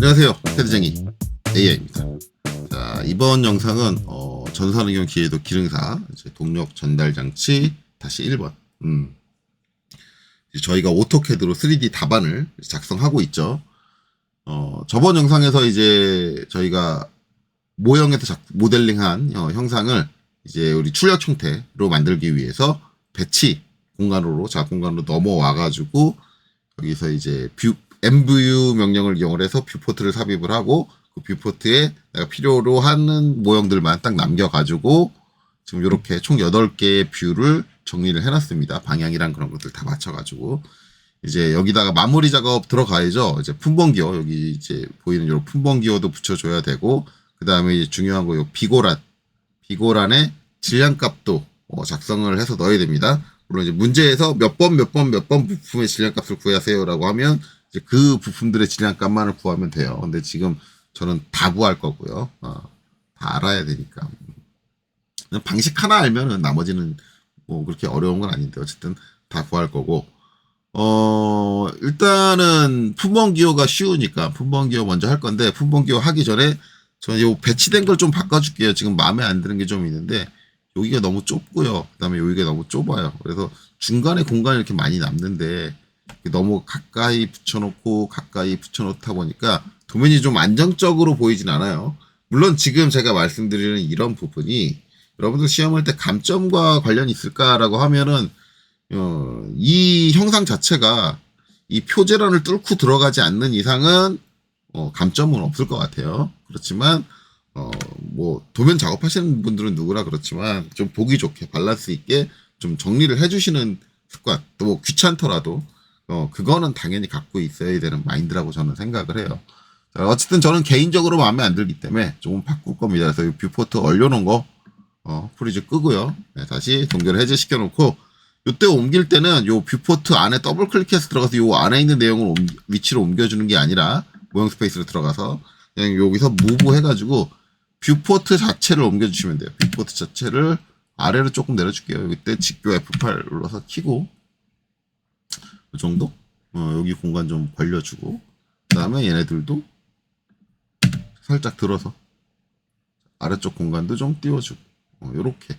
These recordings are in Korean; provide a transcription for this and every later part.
안녕하세요, 테드쟁이 AI입니다. 자, 이번 영상은 전산의견 기회도 기능사 동력 전달 장치 다시 1번. 저희가 오토캐드로 3D 답안을 작성하고 있죠. 저번 영상에서 이제 저희가 모형에서 모델링한 형상을 이제 우리 출력 형태로 만들기 위해서 배치 공간으로 작업 공간으로 넘어와가지고 여기서 이제 MView 명령을 이용해서 뷰포트를 삽입을 하고 그 뷰포트에 내가 필요로 하는 모형들만 딱 남겨가지고 지금 이렇게 총 8개의 뷰를 정리를 해놨습니다. 방향이랑 그런 것들 다 맞춰가지고 이제 여기다가 마무리 작업 들어가야죠. 이제 품번기어 여기 이제 보이는 요 품번기어도 붙여줘야 되고 그 다음에 이제 중요한 거 요 비고란에 질량값도 작성을 해서 넣어야 됩니다. 물론 이제 문제에서 몇 번 부품의 질량값을 구하세요라고 하면 이제 그 부품들의 질량값만을 구하면 돼요. 근데 지금 저는 다 구할 거고요. 다 알아야 되니까. 방식 하나 알면은 나머지는 뭐 그렇게 어려운 건 아닌데 어쨌든 다 구할 거고. 일단은 품번기어가 쉬우니까 품번기어 먼저 할 건데 품번기어 하기 전에 저는 요 배치된 걸 좀 바꿔줄게요. 지금 마음에 안 드는 게 좀 있는데 여기가 너무 좁고요. 그 다음에 여기가 너무 좁아요. 그래서 중간에 공간이 이렇게 많이 남는데 너무 가까이 붙여놓다 보니까 도면이 좀 안정적으로 보이진 않아요. 물론 지금 제가 말씀드리는 이런 부분이 여러분들 시험할 때 감점과 관련이 있을까라고 하면은 이 형상 자체가 이 표제란을 뚫고 들어가지 않는 이상은 감점은 없을 것 같아요. 그렇지만 뭐 도면 작업하시는 분들은 누구나 그렇지만 좀 보기 좋게 밸런스 있게 좀 정리를 해주시는 습관, 또 뭐 귀찮더라도 그거는 당연히 갖고 있어야 되는 마인드라고 저는 생각을 해요. 자, 어쨌든 저는 개인적으로 마음에 안 들기 때문에 조금 바꿀 겁니다. 그래서 이 뷰포트 얼려놓은 거 프리즈 끄고요. 네, 다시 동결 해제시켜 놓고 이때 옮길 때는 요 뷰포트 안에 더블 클릭해서 들어가서 요 안에 있는 내용을 위치로 옮겨주는 게 아니라 모형 스페이스로 들어가서 그냥 여기서 무브 해가지고 뷰포트 자체를 옮겨주시면 돼요. 뷰포트 자체를 아래로 조금 내려줄게요. 이때 직교 F8 눌러서 키고 이 정도? 여기 공간 좀 벌려주고 그 다음에 얘네들도 살짝 들어서 아래쪽 공간도 좀 띄워주고 요렇게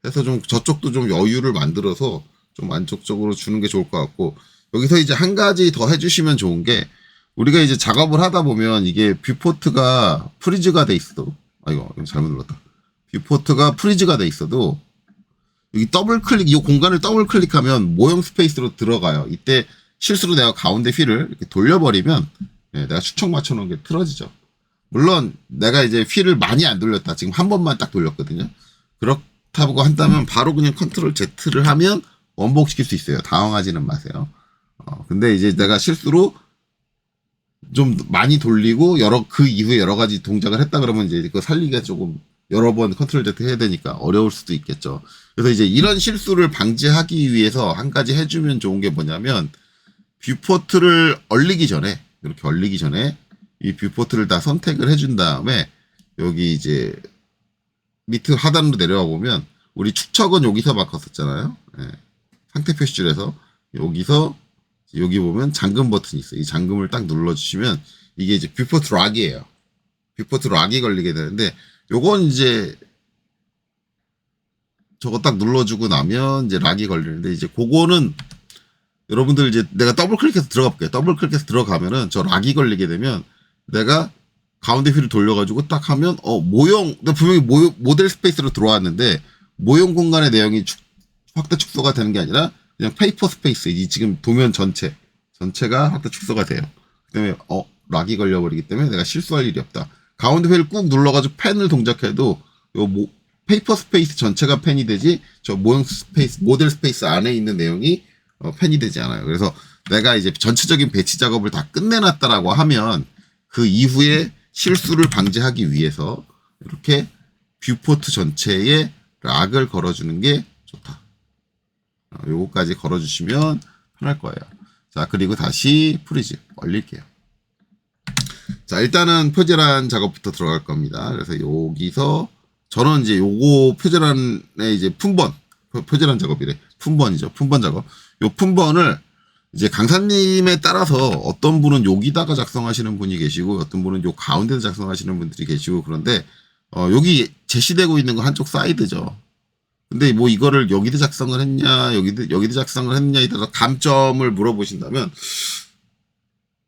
해서 좀 저쪽도 좀 여유를 만들어서 좀 만족적으로 주는 게 좋을 것 같고 여기서 이제 한 가지 더 해주시면 좋은 게 우리가 이제 작업을 하다 보면 이게 뷰포트가 프리즈가 돼 있어도 이거 잘못 눌렀다. 뷰포트가 프리즈가 돼 있어도 여기 더블 클릭 이 공간을 더블 클릭하면 모형 스페이스로 들어가요. 이때 실수로 내가 가운데 휠을 이렇게 돌려버리면 내가 추측 맞춰놓은 게 틀어지죠. 물론 내가 이제 휠을 많이 안 돌렸다. 지금 한 번만 딱 돌렸거든요. 그렇다고 한다면 바로 그냥 컨트롤 Z를 하면 원복시킬 수 있어요. 당황하지는 마세요. 근데 이제 내가 실수로 좀 많이 돌리고 그 이후에 여러 가지 동작을 했다 그러면 이제 그거 살리기가 조금 여러 번 컨트롤 Z 해야 되니까 어려울 수도 있겠죠. 그래서 이제 이런 실수를 방지하기 위해서 한 가지 해주면 좋은 게 뭐냐면 뷰포트를 이렇게 얼리기 전에 이 뷰포트를 다 선택을 해준 다음에 여기 이제 밑에 하단으로 내려와 보면 우리 축척은 여기서 바꿨었잖아요. 상태 표시줄에서 여기 보면 잠금 버튼이 있어요. 이 잠금을 딱 눌러주시면 이게 이제 뷰포트 락이에요. 뷰포트 락이 걸리게 되는데 요건 이제 저거 딱 눌러주고 나면 이제 락이 걸리는데 이제 그거는 여러분들 이제 내가 더블 클릭해서 들어가 볼게요. 더블 클릭해서 들어가면은 저 락이 걸리게 되면 내가 가운데 휠을 돌려가지고 딱 하면 분명히 모델 스페이스로 들어왔는데 모형 공간의 내용이 확대 축소가 되는 게 아니라 그냥 페이퍼 스페이스 이 지금 도면 전체가 확대 축소가 돼요. 그다음에 락이 걸려버리기 때문에 내가 실수할 일이 없다. 가운데 휠을 꾹 눌러가지고 펜을 동작해도 페이퍼 스페이스 전체가 펜이 되지 저 모형 스페이스 모델 스페이스 안에 있는 내용이 펜이 되지 않아요. 그래서 내가 이제 전체적인 배치 작업을 다 끝내놨다라고 하면 그 이후에 실수를 방지하기 위해서 이렇게 뷰포트 전체에 락을 걸어주는 게 좋다. 요거까지 걸어주시면 편할 거예요. 자, 그리고 다시 프리즈 얼릴게요. 자, 일단은 표제란 작업부터 들어갈 겁니다. 그래서 여기서 저는 이제 요거 표제란에 이제 표제란 작업이래. 품번이죠. 품번 작업. 요 품번을 이제 강사님에 따라서 어떤 분은 여기다가 작성하시는 분이 계시고 어떤 분은 요 가운데서 작성하시는 분들이 계시고 그런데 여기 제시되고 있는 거 한쪽 사이드죠. 근데 뭐 이거를 여기도 작성을 했냐 여기도 작성을 했냐에 따라 감점을 물어보신다면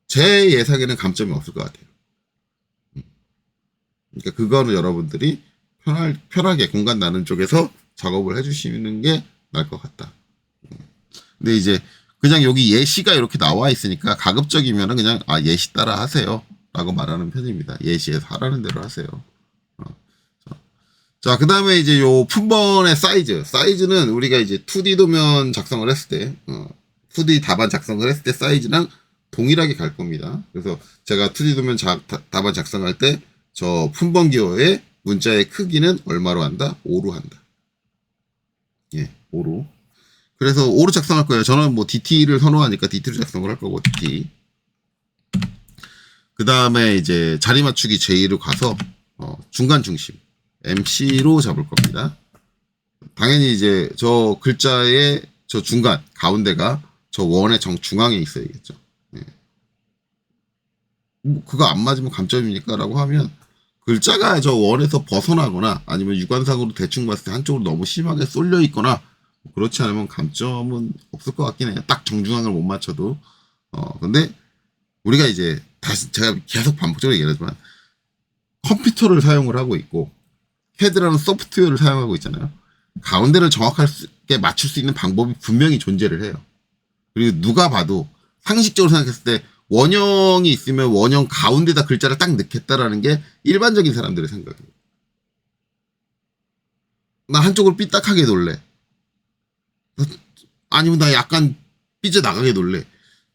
제 예상에는 감점이 없을 것 같아요. 그러니까 그거는 여러분들이 편하게 공간 나는 쪽에서 작업을 해주시는 게 나을 것 같다. 근데 이제 그냥 여기 예시가 이렇게 나와 있으니까 가급적이면은 그냥 예시 따라 하세요 라고 말하는 편입니다. 예시에서 하라는 대로 하세요. 자, 그 다음에 이제 요 품번의 사이즈는 우리가 이제 2D 도면 작성을 했을 때 2D 답안 작성을 했을 때 사이즈랑 동일하게 갈 겁니다. 그래서 제가 2D 도면 답안 작성할 때 저 품번 기호의 문자의 크기는 얼마로 한다? 5로 한다. 예, 5로. 그래서 5로 작성할 거예요. 저는 뭐 DT를 선호하니까 DT로 작성을 할 거고, DT. 그 다음에 이제 자리 맞추기 J로 가서, 중간 중심, MC로 잡을 겁니다. 당연히 이제 저 글자의 저 중간, 가운데가 저 원의 정중앙에 있어야겠죠. 예. 뭐 그거 안 맞으면 감점입니까? 라고 하면, 글자가 저 원에서 벗어나거나 아니면 육안상으로 대충 봤을 때 한쪽으로 너무 심하게 쏠려 있거나 그렇지 않으면 감점은 없을 것 같긴 해요. 딱 정중앙을 못 맞춰도. 근데 우리가 이제 다시 제가 계속 반복적으로 얘기하지만 컴퓨터를 사용을 하고 있고 CAD라는 소프트웨어를 사용하고 있잖아요. 가운데를 정확하게 맞출 수 있는 방법이 분명히 존재를 해요. 그리고 누가 봐도 상식적으로 생각했을 때 원형이 있으면 원형 가운데다 글자를 딱 넣겠다라는 게 일반적인 사람들의 생각이에요. 나 한쪽으로 삐딱하게 놀래. 아니면 나 약간 삐져나가게 놀래.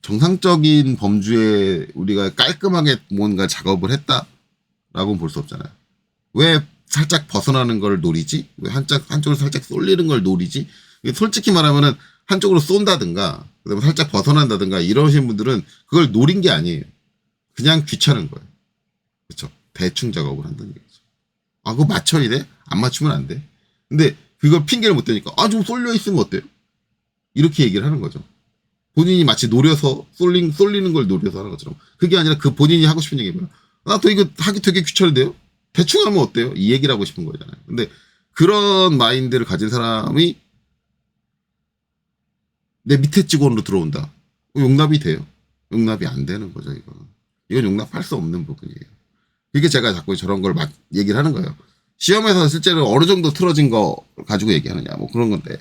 정상적인 범주에 우리가 깔끔하게 뭔가 작업을 했다라고는 볼 수 없잖아요. 왜 살짝 벗어나는 걸 노리지? 왜 한쪽으로 살짝 쏠리는 걸 노리지? 솔직히 말하면은 한쪽으로 쏜다든가, 그다음에 살짝 벗어난다든가 이러신 분들은 그걸 노린 게 아니에요. 그냥 귀찮은 거예요. 그렇죠? 대충 작업을 한다는 얘기죠. 그거 맞춰야 돼? 안 맞추면 안 돼. 근데 그걸 핑계를 못 대니까 좀 쏠려 있으면 어때요? 이렇게 얘기를 하는 거죠. 본인이 마치 노려서 쏠리는 걸 노려서 하는 것처럼. 그게 아니라 그 본인이 하고 싶은 얘기가 나 또 이거 하기 되게 귀찮은데요? 대충 하면 어때요? 이 얘기를 하고 싶은 거잖아요. 근데 그런 마인드를 가진 사람이 내 밑에 직원으로 들어온다. 용납이 돼요. 용납이 안 되는 거죠, 이건 용납할 수 없는 부분이에요. 그게 제가 자꾸 저런 걸 얘기를 하는 거예요. 시험에서 실제로 어느 정도 틀어진 거 가지고 얘기하느냐, 뭐 그런 건데,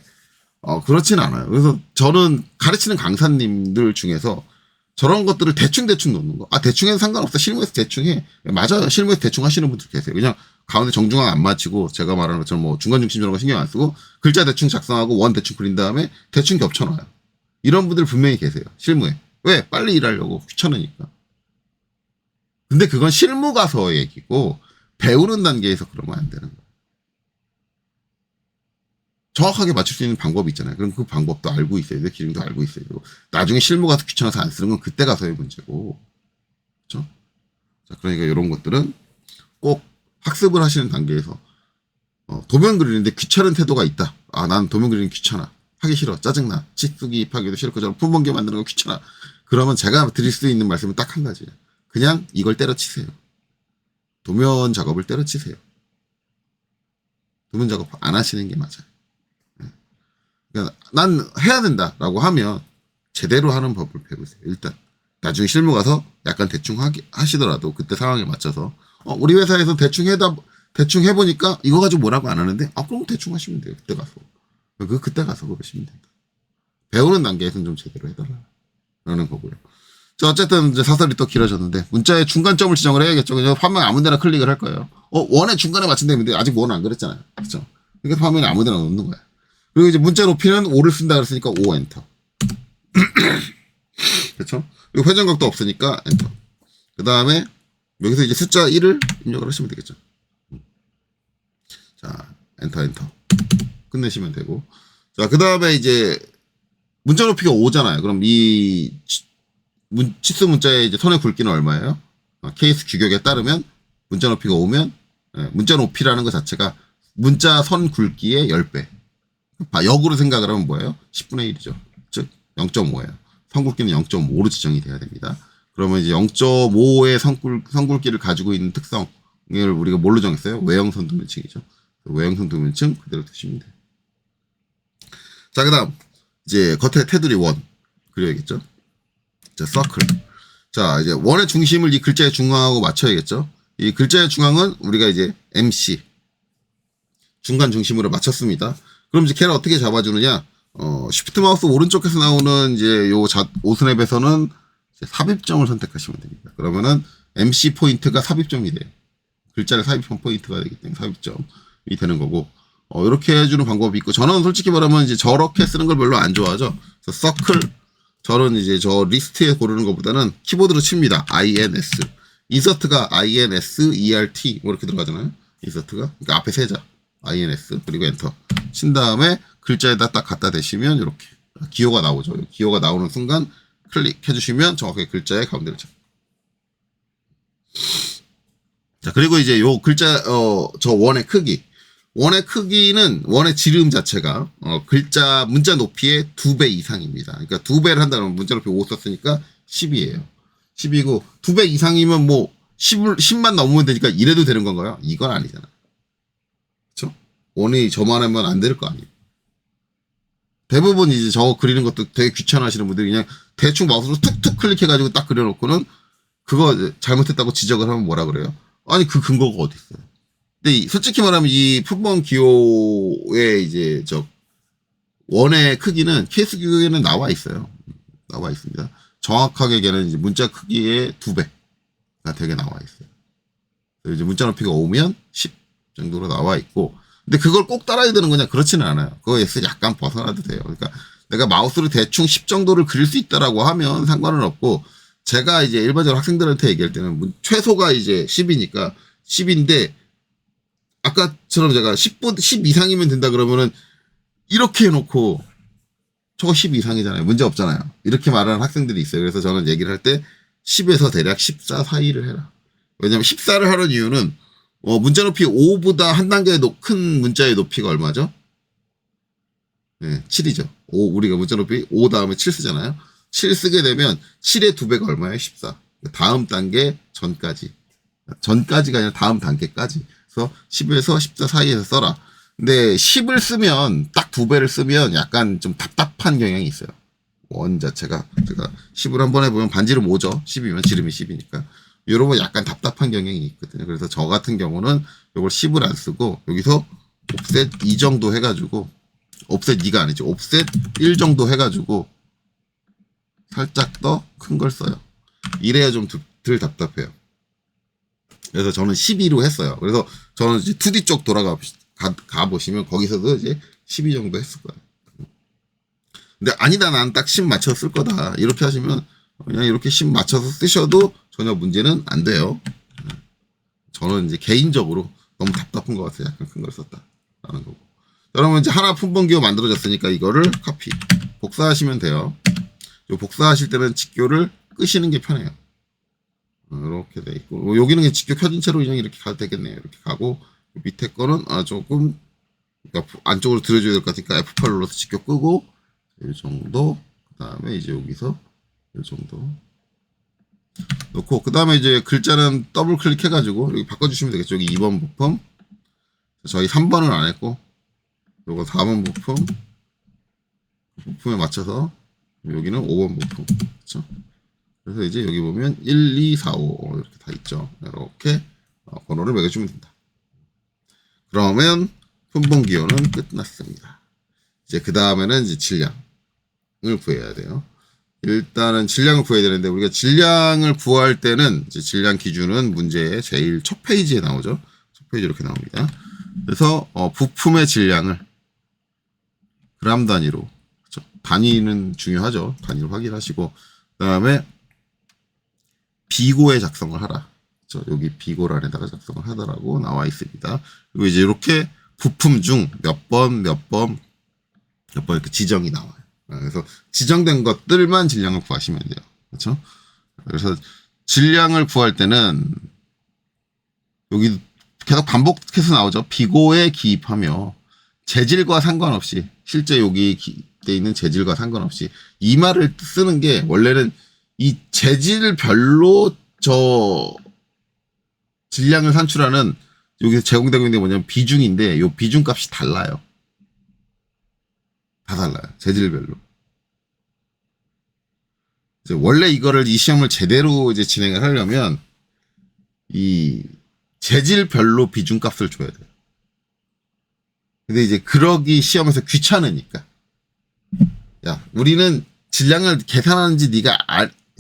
그렇진 않아요. 그래서 저는 가르치는 강사님들 중에서 저런 것들을 대충 놓는 거. 대충 해도 상관없다. 실무에서 대충 해. 맞아요. 실무에서 대충 하시는 분들 계세요. 그냥 가운데 정중앙 안 맞추고 제가 말하는 것처럼 뭐 중간중심 저런 거 신경 안 쓰고 글자 대충 작성하고 원 대충 그린 다음에 대충 겹쳐놔요. 이런 분들 분명히 계세요. 실무에. 왜? 빨리 일하려고. 귀찮으니까. 근데 그건 실무 가서 얘기고 배우는 단계에서 그러면 안 되는 거예요. 정확하게 맞출 수 있는 방법이 있잖아요. 그럼 그 방법도 알고 있어야 돼요. 기능도 알고 있어야 되고. 나중에 실무 가서 귀찮아서 안 쓰는 건 그때 가서의 문제고. 그렇죠? 자, 그러니까 이런 것들은 꼭 학습을 하시는 단계에서 도면 그리는데 귀찮은 태도가 있다. 나는 도면 그리는 귀찮아. 하기 싫어. 짜증나. 치수기 입하기도 싫고 저런 품번개 만드는 거 귀찮아. 그러면 제가 드릴 수 있는 말씀은 딱 한 가지예요. 그냥 이걸 때려치세요. 도면 작업을 때려치세요. 도면 작업 안 하시는 게 맞아요. 그러니까 난 해야 된다라고 하면 제대로 하는 법을 배우세요. 일단 나중에 실무 가서 약간 대충 하시더라도 그때 상황에 맞춰서 우리 회사에서 대충 해보니까 이거 가지고 뭐라고 안 하는데 그럼 대충 하시면 돼요. 그때 가서 그러시면 된다. 배우는 단계에서는 좀 제대로 해달라는 거고요. 자, 어쨌든 이제 사설이 또 길어졌는데 문자의 중간점을 지정을 해야겠죠. 그냥 화면 아무데나 클릭을 할 거예요. 원의 중간에 맞춘다는데 아직 원은 안 그랬잖아요. 그렇죠? 그러니까 화면에 아무데나 놓는 거야. 그리고 이제 문자 높이는 5를 쓴다 그랬으니까 5 엔터. 그렇죠? 그리고 회전각도 없으니까 엔터. 그 다음에 여기서 이제 숫자 1을 입력을 하시면 되겠죠. 자, 엔터. 끝내시면 되고. 자, 그 다음에 이제 문자 높이가 5잖아요. 그럼 이 치수 문자의 이제 선의 굵기는 얼마예요? 케이스 규격에 따르면 문자 높이가 5면 문자 높이라는 것 자체가 문자 선 굵기의 10배. 역으로 생각을 하면 뭐예요? 10분의 1이죠. 즉 0.5예요. 성굵기는 0.5로 지정이 돼야 됩니다. 그러면 이제 0.5의 성굵기를 가지고 있는 특성을 우리가 뭘로 정했어요? 외형선 도면층이죠. 외형선 도면층 그대로 두시면 돼요. 자, 그 다음 이제 겉에 테두리 원 그려야겠죠. 자, 서클. 자, 이제 원의 중심을 이 글자의 중앙하고 맞춰야겠죠. 이 글자의 중앙은 우리가 이제 MC 중간 중심으로 맞췄습니다. 그럼 이제 걔를 어떻게 잡아주느냐? 쉬프트 마우스 오른쪽에서 나오는 이제 요 오스냅에서는 삽입점을 선택하시면 됩니다. 그러면은 MC 포인트가 삽입점이 돼요. 글자를 삽입한 포인트가 되기 때문에 삽입점이 되는 거고, 이렇게 해주는 방법이 있고, 저는 솔직히 말하면 이제 저렇게 쓰는 걸 별로 안 좋아하죠. 그래서 서클, 저는 이제 저 리스트에 고르는 것보다는 키보드로 칩니다. INS. 인서트가 INSERT, 뭐 이렇게 들어가잖아요. 인서트가. 그러니까 앞에 세자. INS. 그리고 엔터. 친 다음에 글자에다 딱 갖다 대시면 이렇게 기호가 나오죠. 기호가 나오는 순간 클릭해주시면 정확하게 글자의 가운데를 잡. 자, 그리고 이제 요 글자, 저 원의 크기. 원의 크기는 원의 지름 자체가, 글자, 문자 높이의 2배 이상입니다. 그러니까 2배를 한다면 문자 높이 5 썼으니까 10이에요. 10이고, 2배 이상이면 뭐, 10만 넘으면 되니까 이래도 되는 건가요? 이건 아니잖아. 그쵸? 원이 저만하면 안 될 거 아니에요. 대부분 이제 저거 그리는 것도 되게 귀찮아하시는 분들이 그냥 대충 마우스로 툭툭 클릭해가지고 딱 그려놓고는 그거 잘못했다고 지적을 하면 뭐라 그래요? 아니, 그 근거가 어디 있어요? 근데 솔직히 말하면 이 풋번 기호의 이제 원의 크기는 케이스 규격에는 나와 있어요. 나와 있습니다. 정확하게 걔는 이제 문자 크기의 2배가 되게 나와 있어요. 이제 문자 높이가 5면 10 정도로 나와 있고, 근데 그걸 꼭 따라야 되는 거냐? 그렇지는 않아요. 그거에서 약간 벗어나도 돼요. 그러니까 내가 마우스로 대충 10 정도를 그릴 수 있다라고 하면 상관은 없고, 제가 이제 일반적으로 학생들한테 얘기할 때는 최소가 이제 10이니까 10인데, 아까처럼 제가 10 이상이면 된다 그러면은 이렇게 해놓고 저거 10 이상이잖아요. 문제 없잖아요. 이렇게 말하는 학생들이 있어요. 그래서 저는 얘기를 할 때 10에서 대략 14 사이를 해라. 왜냐면 14를 하는 이유는 문자 높이 5보다 한 단계 큰 문자의 높이가 얼마죠? 네, 7이죠. 우리가 문자 높이 5 다음에 7 쓰잖아요. 7 쓰게 되면 7의 2배가 얼마예요? 14. 다음 단계 전까지. 전까지가 아니라 다음 단계까지. 그래서 10에서 14 사이에서 써라. 근데 10을 쓰면 딱 2배를 쓰면 약간 좀 답답한 경향이 있어요. 원 자체가. 제가 10을 한번 해보면 반지름 5죠. 10이면 지름이 10이니까. 여러분 약간 답답한 경향이 있거든요. 그래서 저 같은 경우는 이걸 10을 안 쓰고 여기서 옵셋 2 정도 해가지고 옵셋 2가 아니죠. 옵셋 1 정도 해가지고 살짝 더 큰 걸 써요. 이래야 좀 덜 답답해요. 그래서 저는 12로 했어요. 그래서 저는 이제 2D 쪽 가보시면 거기서도 이제 12 정도 했을 거예요. 근데 아니다, 난 딱 10 맞춰서 쓸 거다. 이렇게 하시면 그냥 이렇게 10 맞춰서 쓰셔도 전혀 문제는 안 돼요. 저는 이제 개인적으로 너무 답답한 것 같아요. 약간 큰 걸 썼다라는 거고. 여러분 이제 하나 품번기호 만들어졌으니까 이거를 카피, 복사하시면 돼요. 요 복사하실 때는 직교를 끄시는 게 편해요. 이렇게 돼 있고, 여기는 직교 켜진 채로 그냥 이렇게 가도 되겠네요. 이렇게 가고, 밑에 거는 조금 그러니까 안쪽으로 들어줘야 될 것 같으니까 F8 눌러서 직교 끄고, 이 정도. 그 다음에 이제 여기서 이 정도 놓고, 그 다음에 이제 글자는 더블 클릭해가지고 여기 바꿔주시면 되겠죠. 여기 2번 부품, 저희 3번은 안 했고, 요거 4번 부품에 맞춰서 여기는 5번 부품, 그렇죠? 그래서 이제 여기 보면 1, 2, 4, 5 이렇게 다 있죠. 이렇게 번호를 매겨주면 된다. 그러면 품번 기호는 끝났습니다. 이제 그 다음에는 이제 질량을 구해야 돼요. 일단은 질량을 구해야 되는데, 우리가 질량을 구할 때는 이제 질량 기준은 문제의 제일 첫 페이지에 나오죠. 첫 페이지 이렇게 나옵니다. 그래서 부품의 질량을 그람 단위로, 그렇죠? 단위는 중요하죠. 단위로 확인하시고, 그 다음에 비고에 작성을 하라. 그렇죠? 여기 비고란에다가 작성을 하더라고 나와 있습니다. 그리고 이제 이렇게 부품 중 몇 번 이렇게 지정이 나와요. 그래서 지정된 것들만 질량을 구하시면 돼요. 그렇죠? 그래서 질량을 구할 때는 여기 계속 반복해서 나오죠. 비고에 기입하며 재질과 상관없이 실제 여기 돼 있는 재질과 상관없이 이 말을 쓰는 게 원래는 이 재질별로 저 질량을 산출하는 여기서 제공되고 있는 게 뭐냐면 비중인데 요 비중 값이 달라요. 다 달라요. 재질별로. 원래 이거를 이 시험을 제대로 이제 진행을 하려면 이 재질별로 비중 값을 줘야 돼요. 근데 이제 그러기 시험에서 귀찮으니까. 야, 우리는 질량을 계산하는지 네가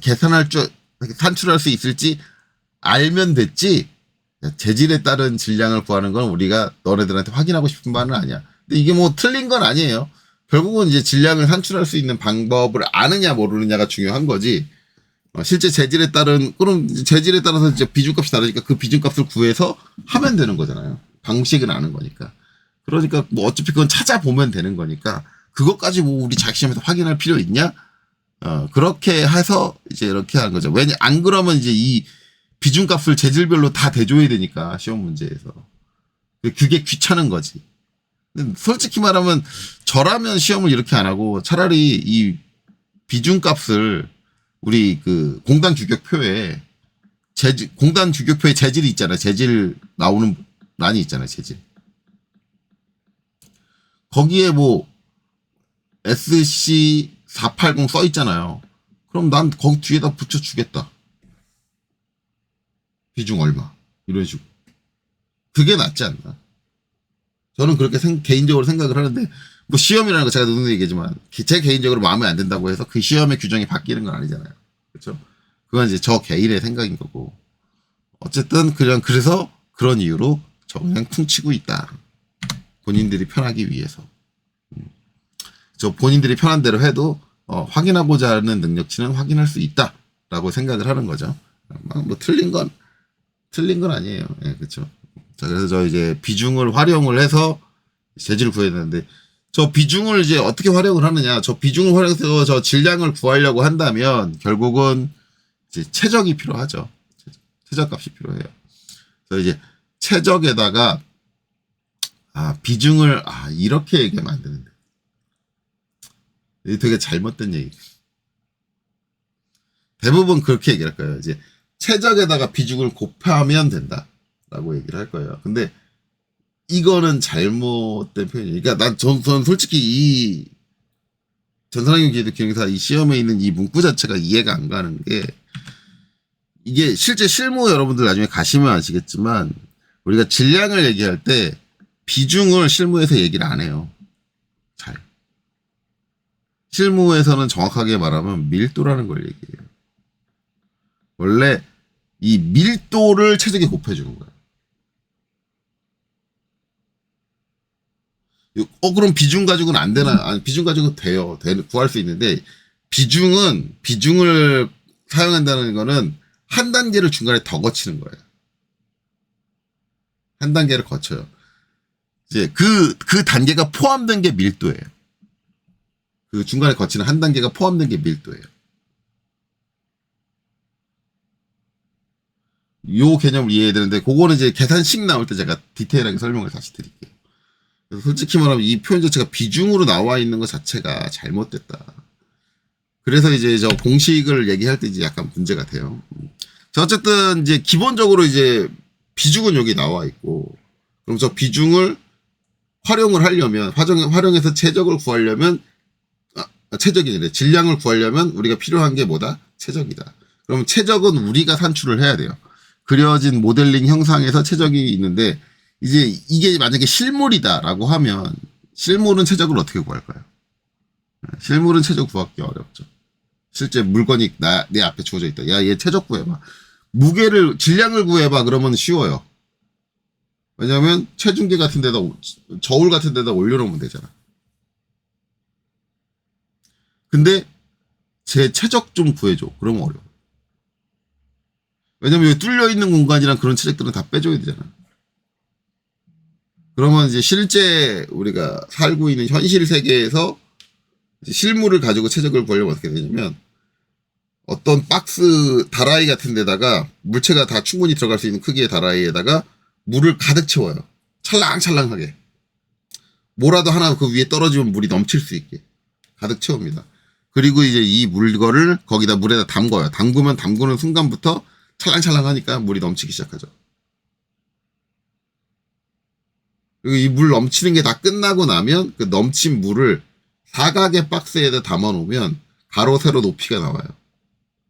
계산할 줄 산출할 수 있을지 알면 됐지. 야, 재질에 따른 질량을 구하는 건 우리가 너네들한테 확인하고 싶은 바는 아니야. 근데 이게 뭐 틀린 건 아니에요. 결국은 이제 질량을 산출할 수 있는 방법을 아느냐 모르느냐가 중요한 거지. 실제 재질에 따른 그럼 재질에 따라서 이제 비중값이 다르니까 그 비중값을 구해서 하면 되는 거잖아요. 방식은 아는 거니까. 그러니까 뭐 어차피 그건 찾아보면 되는 거니까 그것까지 뭐 우리 자기 시험에서 확인할 필요 있냐? 그렇게 해서 이제 이렇게 하는 거죠. 왜냐 안 그러면 이제 이 비중값을 재질별로 다 대줘야 되니까 시험 문제에서 그게 귀찮은 거지. 솔직히 말하면 저라면 시험을 이렇게 안 하고 차라리 이 비중값을 우리 그 공단 규격표에 공단 규격표에 재질이 있잖아요. 재질 나오는 란이 있잖아요. 재질. 거기에 뭐 SC480 써 있잖아요. 그럼 난 거기 뒤에다 붙여주겠다. 비중 얼마 이런 식으로. 그게 낫지 않나. 저는 그렇게 개인적으로 생각을 하는데 뭐 시험이라는 거 제가 누누이 얘기하지만 제 개인적으로 마음에 안 든다고 해서 그 시험의 규정이 바뀌는 건 아니잖아요. 그렇죠? 그건 이제 저 개인의 생각인 거고. 어쨌든 그래서 그런 이유로 저 그냥 퉁치고 있다. 본인들이 편하기 위해서. 저 본인들이 편한 대로 해도 확인하고자 하는 능력치는 확인할 수 있다라고 생각을 하는 거죠. 뭐 틀린 건 아니에요. 예, 그렇죠. 자, 그래서 저 이제 비중을 활용을 해서 재질을 구해야 되는데 저 비중을 이제 어떻게 활용을 하느냐. 저 비중을 활용해서 저 질량을 구하려고 한다면 결국은 이제 최적이 필요하죠. 최적값이 필요해요. 그래서 이제 최적에다가 비중을 이렇게 얘기하면 안 되는데. 이게 되게 잘못된 얘기. 대부분 그렇게 얘기할 거예요. 이제 최적에다가 비중을 곱하면 된다라고 얘기를 할 거예요. 근데 이거는 잘못된 표현이에요. 그러니까 저는 솔직히 이 전산학용 기계도 기능사 이 시험에 있는 이 문구 자체가 이해가 안 가는 게 이게 실제 실무 여러분들 나중에 가시면 아시겠지만 우리가 질량을 얘기할 때 비중을 실무에서 얘기를 안 해요. 잘. 실무에서는 정확하게 말하면 밀도라는 걸 얘기해요. 원래 이 밀도를 최적에 곱해주는 거예요. 그럼 비중 가지고는 안 되나? 아니, 비중 가지고 돼요. 구할 수 있는데, 비중을 사용한다는 거는 한 단계를 중간에 더 거치는 거예요. 한 단계를 거쳐요. 이제 그 단계가 포함된 게 밀도예요. 그 중간에 거치는 한 단계가 포함된 게 밀도예요. 요 개념을 이해해야 되는데, 그거는 이제 계산식 나올 때 제가 디테일하게 설명을 다시 드릴게요. 솔직히 말하면 이 표현 자체가 비중으로 나와 있는 것 자체가 잘못됐다. 그래서 이제 저 공식을 얘기할 때 이제 약간 문제가 돼요. 자, 어쨌든 이제 기본적으로 이제 비중은 여기 나와 있고, 그럼 저 비중을 활용을 하려면, 활용해서 최적을 구하려면, 최적이 아니라 질량을 구하려면 우리가 필요한 게 뭐다? 최적이다. 그럼 최적은 우리가 산출을 해야 돼요. 그려진 모델링 형상에서 최적이 있는데, 이제 이게 만약에 실물이다라고 하면 실물은 최적을 어떻게 구할까요? 실물은 최적 구하기 어렵죠. 실제 물건이 내 앞에 주어져 있다. 야, 얘 최적 구해봐. 질량을 구해봐. 그러면 쉬워요. 왜냐하면 체중계 같은 데다 저울 같은 데다 올려놓으면 되잖아. 근데 제 최적 좀 구해줘. 그러면 어려워. 왜냐면 여기 뚫려 있는 공간이랑 그런 최적들은 다 빼줘야 되잖아. 그러면 이제 실제 우리가 살고 있는 현실 세계에서 실물을 가지고 최적을 구하려면 어떻게 되냐면 어떤 박스 다라이 같은 데다가 물체가 다 충분히 들어갈 수 있는 크기의 다라이에다가 물을 가득 채워요. 찰랑찰랑하게. 뭐라도 하나 그 위에 떨어지면 물이 넘칠 수 있게 가득 채웁니다. 그리고 이제 이 물거를 거기다 물에다 담궈요. 담그면 담그는 순간부터 찰랑찰랑하니까 물이 넘치기 시작하죠. 그리고 이 물 넘치는 게 다 끝나고 나면 그 넘친 물을 사각의 박스에다 담아 놓으면 가로 세로 높이가 나와요.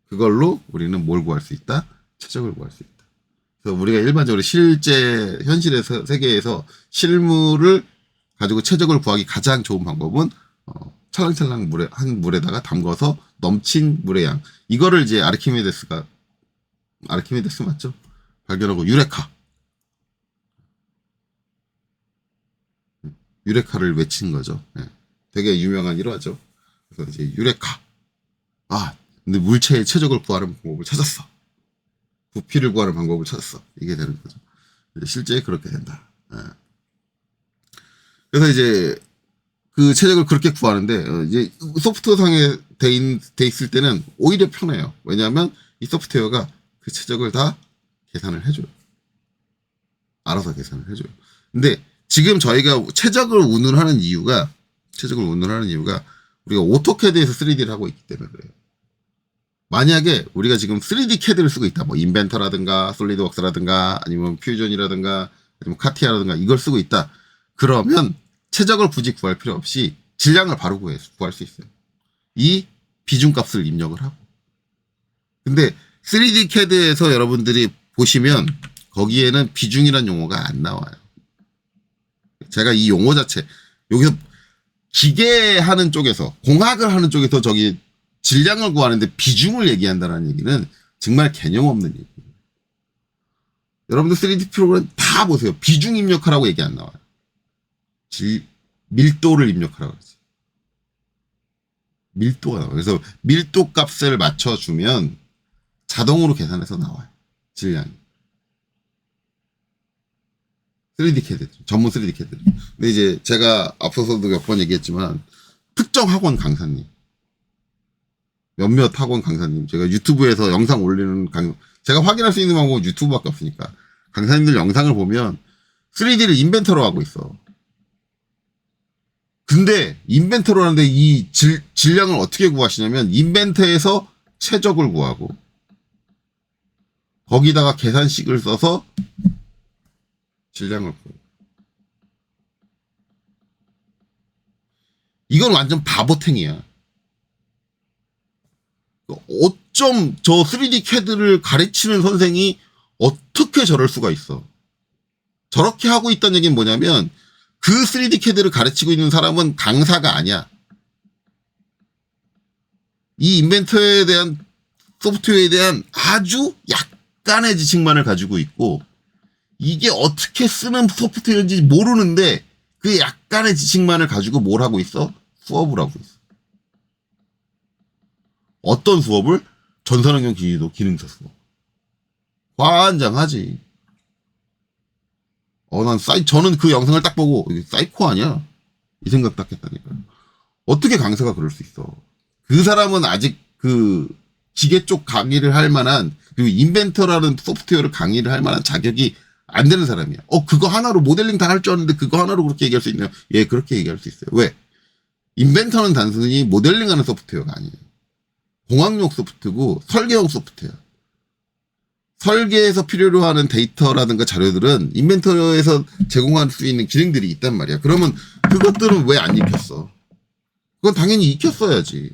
그걸로 우리는 뭘 구할 수 있다? 최적을 구할 수 있다. 그래서 우리가 일반적으로 실제 현실에서 세계에서 실물을 가지고 최적을 구하기 가장 좋은 방법은 찰랑찰랑 한 물에다가 담궈서 넘친 물의 양. 이거를 이제 아르키메데스 맞죠? 발견하고 유레카를 외친 거죠. 네. 되게 유명한 일화죠. 그래서 이제 유레카. 근데 물체의 최적을 구하는 방법을 찾았어. 부피를 구하는 방법을 찾았어. 이게 되는 거죠. 실제 그렇게 된다. 네. 그래서 이제 그 최적을 그렇게 구하는데 이제 소프트웨어상에 돼 있을 때는 오히려 편해요. 왜냐하면 이 소프트웨어가 그 최적을 다 계산을 해줘요. 알아서 계산을 해줘요. 근데 지금 저희가 최적을 운운하는 이유가 우리가 오토캐드에서 3D를 하고 있기 때문에 그래요. 만약에 우리가 지금 3D 캐드를 쓰고 있다. 뭐 인벤터라든가 솔리드웍스라든가 아니면 퓨전이라든가 아니면 카티아라든가 이걸 쓰고 있다. 그러면 최적을 굳이 구할 필요 없이 질량을 바로 구할 수 있어요. 이 비중값을 입력을 하고. 근데 3D 캐드에서 여러분들이 보시면 거기에는 비중이란 용어가 안 나와요. 제가 이 용어 자체 여기서 기계하는 쪽에서 공학을 하는 쪽에서 저기 질량을 구하는데 비중을 얘기한다는 얘기는 정말 개념 없는 얘기예요. 여러분들 3D 프로그램 다 보세요. 비중 입력하라고 얘기 안 나와요. 밀도를 입력하라고 그러지. 밀도가 나와요. 그래서 밀도 값을 맞춰주면 자동으로 계산해서 나와요. 질량이. 3D 캐드, 전문 3D 캐드. 근데 이제 제가 앞서서도 몇 번 얘기했지만 특정 학원 강사님, 몇몇 학원 강사님, 제가 유튜브에서 영상 올리는 제가 확인할 수 있는 방법은 유튜브밖에 없으니까 강사님들 영상을 보면 3D를 인벤터로 하고 있어. 근데 인벤터로 하는데 이 질량을 어떻게 구하시냐면 인벤터에서 최적을 구하고 거기다가 계산식을 써서 질량을 구해요. 이건 완전 바보탱이야. 어쩜 저 3D 캐드를 가르치는 선생이 어떻게 저럴 수가 있어. 저렇게 하고 있다는 얘기는 뭐냐면 그 3D 캐드를 가르치고 있는 사람은 강사가 아니야. 이 인벤터에 대한 소프트웨어에 대한 아주 약간의 지식만을 가지고 있고 이게 어떻게 쓰는 소프트웨어인지 모르는데 그 약간의 지식만을 가지고 뭘 하고 있어? 수업을 하고 있어. 어떤 수업을? 전산환경 기기도 기능사 수업. 환장하지. 저는 그 영상을 딱 보고 이게 사이코 아니야? 이 생각 딱 했다니까요. 어떻게 강사가 그럴 수 있어? 그 사람은 아직 그 기계 쪽 강의를 할 만한 그리고 인벤터라는 소프트웨어를 강의를 할 만한 자격이 안 되는 사람이야. 그거 하나로 모델링 다 할 줄 아는데 그거 하나로 그렇게 얘기할 수 있나요? 예, 그렇게 얘기할 수 있어요. 왜? 인벤터는 단순히 모델링하는 소프트웨어가 아니에요. 공학용 소프트고 설계용 소프트웨어. 설계에서 필요로 하는 데이터라든가 자료들은 인벤터에서 제공할 수 있는 기능들이 있단 말이야. 그러면 그것들은 왜 안 익혔어? 그건 당연히 익혔어야지.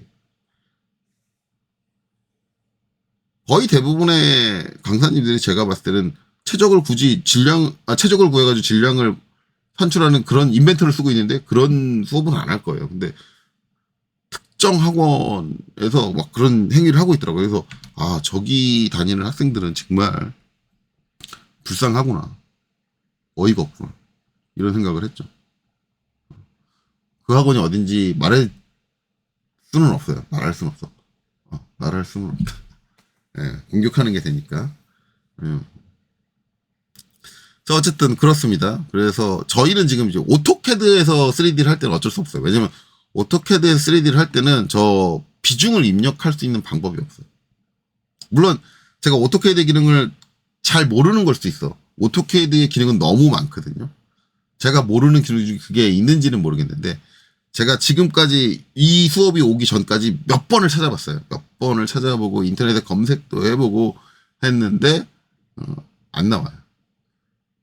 거의 대부분의 강사님들이 제가 봤을 때는 최적을 구해가지고 질량을 산출하는 그런 인벤터를 쓰고 있는데 그런 수업은 안 할 거예요. 근데 특정 학원에서 막 그런 행위를 하고 있더라고요. 그래서 저기 다니는 학생들은 정말 불쌍하구나. 어이가 없구나. 이런 생각을 했죠. 그 학원이 어딘지 말할 수는 없어요. 말할 수는 없어. 말할 수는 없다. 예, 공격하는 게 되니까. 어쨌든 그렇습니다. 그래서 저희는 지금 이제 오토캐드에서 3D를 할 때는 어쩔 수 없어요. 왜냐면 오토캐드에서 3D를 할 때는 저 비중을 입력할 수 있는 방법이 없어요. 물론 제가 오토캐드 기능을 잘 모르는 걸 수도 있어. 오토캐드의 기능은 너무 많거든요. 제가 모르는 기능 중에 그게 있는지는 모르겠는데 제가 지금까지 이 수업이 오기 전까지 몇 번을 찾아봤어요. 몇 번을 찾아보고 인터넷에 검색도 해보고 했는데 안 나와요.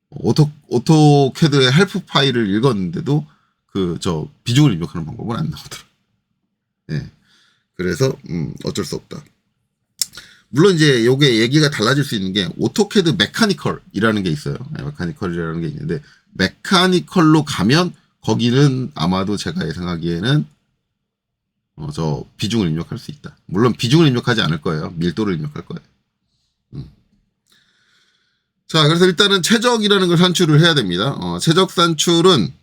오토캐드의 헬프 파일을 읽었는데도 그 저 비중을 입력하는 방법은 안 나오더라고요. 예. 그래서 어쩔 수 없다. 물론 이제 요게 얘기가 달라질 수 있는 게 오토캐드 메카니컬이라는 게 있어요. 메카니컬이라는 게 있는데 메카니컬로 가면 거기는 아마도 제가 예상하기에는 저 비중을 입력할 수 있다. 물론 비중을 입력하지 않을 거예요. 밀도를 입력할 거예요. 자, 그래서 일단은 최적이라는 걸 산출을 해야 됩니다. 최적 산출은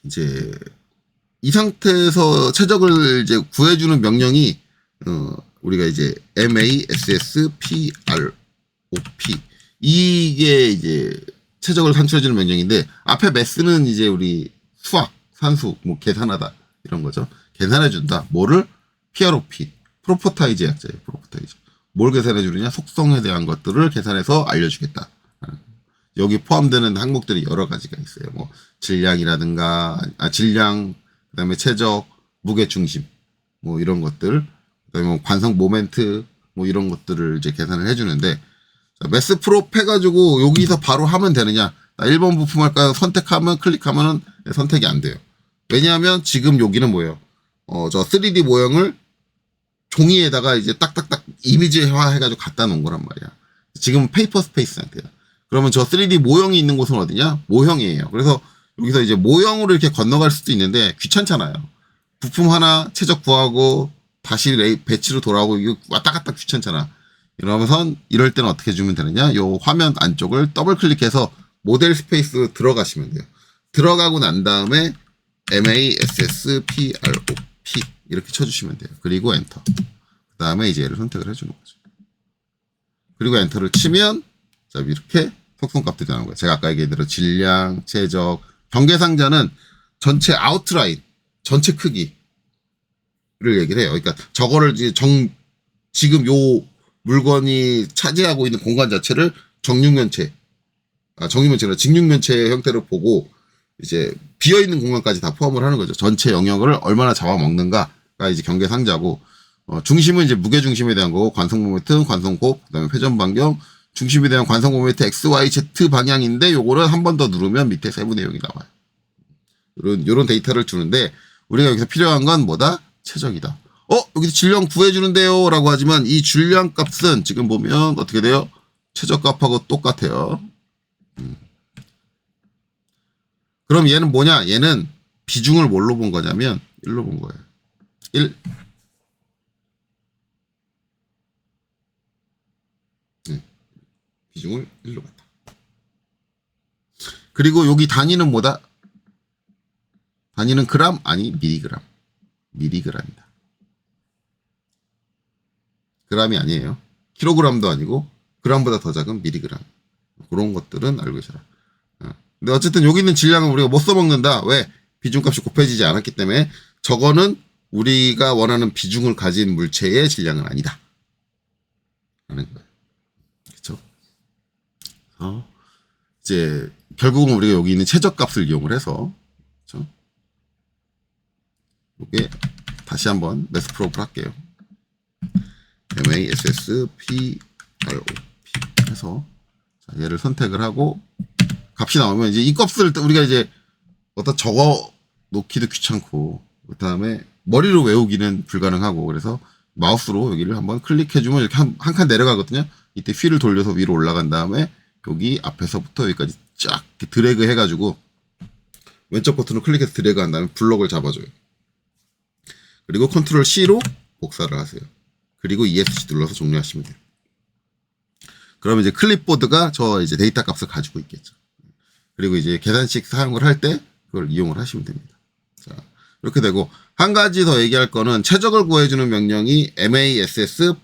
이제 이 상태에서 최적을 이제 구해주는 명령이 우리가 이제 MASSPROP 이게 이제 최적을 산출해주는 명령인데 앞에 mass는 이제 우리 수학, 산수, 뭐 계산하다 이런 거죠. 계산해준다. 뭐를? PROP, 프로포타이즈 약자예요. 프로포타이즈. 뭘 계산해 주느냐? 속성에 대한 것들을 계산해서 알려주겠다. 여기 포함되는 항목들이 여러 가지가 있어요. 뭐 질량이라든가 질량, 그다음에 최적, 무게 중심, 뭐 이런 것들, 그다음에 뭐 관성 모멘트, 뭐 이런 것들을 이제 계산을 해주는데 매스 프롭 해가지고 여기서 바로 하면 되느냐? 1번 부품 할까요? 선택하면 클릭하면은 선택이 안 돼요. 왜냐하면 지금 여기는 뭐예요? 저 3D 모형을 종이에다가 이제 딱딱딱 이미지화 해가지고 갖다 놓은 거란 말이야. 지금 페이퍼 스페이스 상태야. 그러면 저 3D 모형이 있는 곳은 어디냐? 모형이에요. 그래서 여기서 이제 모형으로 이렇게 건너갈 수도 있는데 귀찮잖아요. 부품 하나 최적 구하고 다시 배치로 돌아오고 이거 왔다 갔다 귀찮잖아. 이러면서 이럴 때는 어떻게 주면 되느냐? 요 화면 안쪽을 더블 클릭해서 모델 스페이스 들어가시면 돼요. 들어가고 난 다음에 MASSPROP 이렇게 쳐주시면 돼요. 그리고 엔터. 그 다음에 이제 얘를 선택을 해주는 거죠. 그리고 엔터를 치면 자 이렇게 속성값들이 나오는 거예요. 제가 아까 얘기한 대로 질량, 최적, 경계상자는 전체 아웃라인, 전체 크기를 얘기를 해요. 그러니까 저거를 이제 지금 요 물건이 차지하고 있는 공간 자체를 정육면체가 직육면체의 형태로 보고 이제 비어있는 공간까지 다 포함을 하는 거죠. 전체 영역을 얼마나 잡아먹는가가 이제 경계상자고, 중심은 이제 무게중심에 대한 거고, 관성 모멘트, 관성곱, 그 다음에 회전 반경, 중심에 대한 관성 모멘트 X, Y, Z 방향인데, 요거를 한 번 더 누르면 밑에 세부 내용이 나와요. 요런 데이터를 주는데, 우리가 여기서 필요한 건 뭐다? 최적이다. 여기서 질량 구해주는데요. 라고 하지만, 이 질량 값은 지금 보면 어떻게 돼요? 최저값하고 똑같아요. 그럼 얘는 뭐냐? 얘는 비중을 뭘로 본 거냐면 1로 본 거예요. 1. 비중을 1로 봤다. 그리고 여기 단위는 뭐다? 단위는 그램? 아니 미리그램. 미리그램이다. 그램이 아니에요. 킬로그램도 아니고 그램보다 더 작은 미리그램. 그런 것들은 알고 계셔라. 근데 어쨌든 여기 있는 질량은 우리가 못 써먹는다. 왜? 비중값이 곱해지지 않았기 때문에 저거는 우리가 원하는 비중을 가진 물체의 질량은 아니다. 하는 거예요. 그렇죠? 이제 결국은 우리가 여기 있는 최저값을 이용을 해서 그렇죠? 이게 다시 한번 매스 프로브를 할게요. MASSPROP 해서 자, 얘를 선택을 하고 값이 나오면 이제 이 값을 우리가 이제 어디다 적어 놓기도 귀찮고 그 다음에 머리로 외우기는 불가능하고 그래서 마우스로 여기를 한번 클릭해주면 이렇게 한 칸 내려가거든요. 이때 휠을 돌려서 위로 올라간 다음에 여기 앞에서부터 여기까지 쫙 드래그 해가지고 왼쪽 버튼을 클릭해서 드래그 한 다음에 블록을 잡아줘요. 그리고 컨트롤 C로 복사를 하세요. 그리고 ESC 눌러서 종료하시면 돼요. 그러면 이제 클립보드가 저 이제 데이터 값을 가지고 있겠죠. 그리고 이제 계산식 사용을 할 때 그걸 이용을 하시면 됩니다. 자, 이렇게 되고 한 가지 더 얘기할 거는 최적을 구해주는 명령이 MASS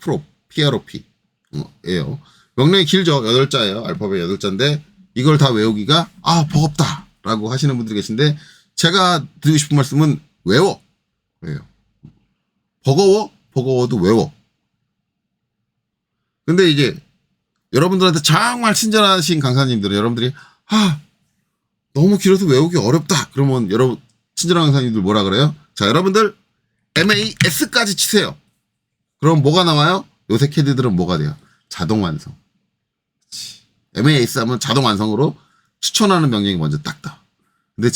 PROP예요. 명령이 길죠. 8자예요. 알파벳 8자인데 이걸 다 외우기가 버겁다 라고 하시는 분들이 계신데 제가 드리고 싶은 말씀은 외워. 버거워도 외워. 근데 이제 여러분들한테 정말 친절하신 강사님들은 여러분들이 너무 길어서 외우기 어렵다. 그러면 여러분, 친절한 강사님들 뭐라 그래요? 자, 여러분들 MAS까지 치세요. 그럼 뭐가 나와요? 요새 캐디들은 뭐가 돼요? 자동 완성. MAS 하면 자동 완성으로 추천하는 명령이 먼저 딱 떠. 근데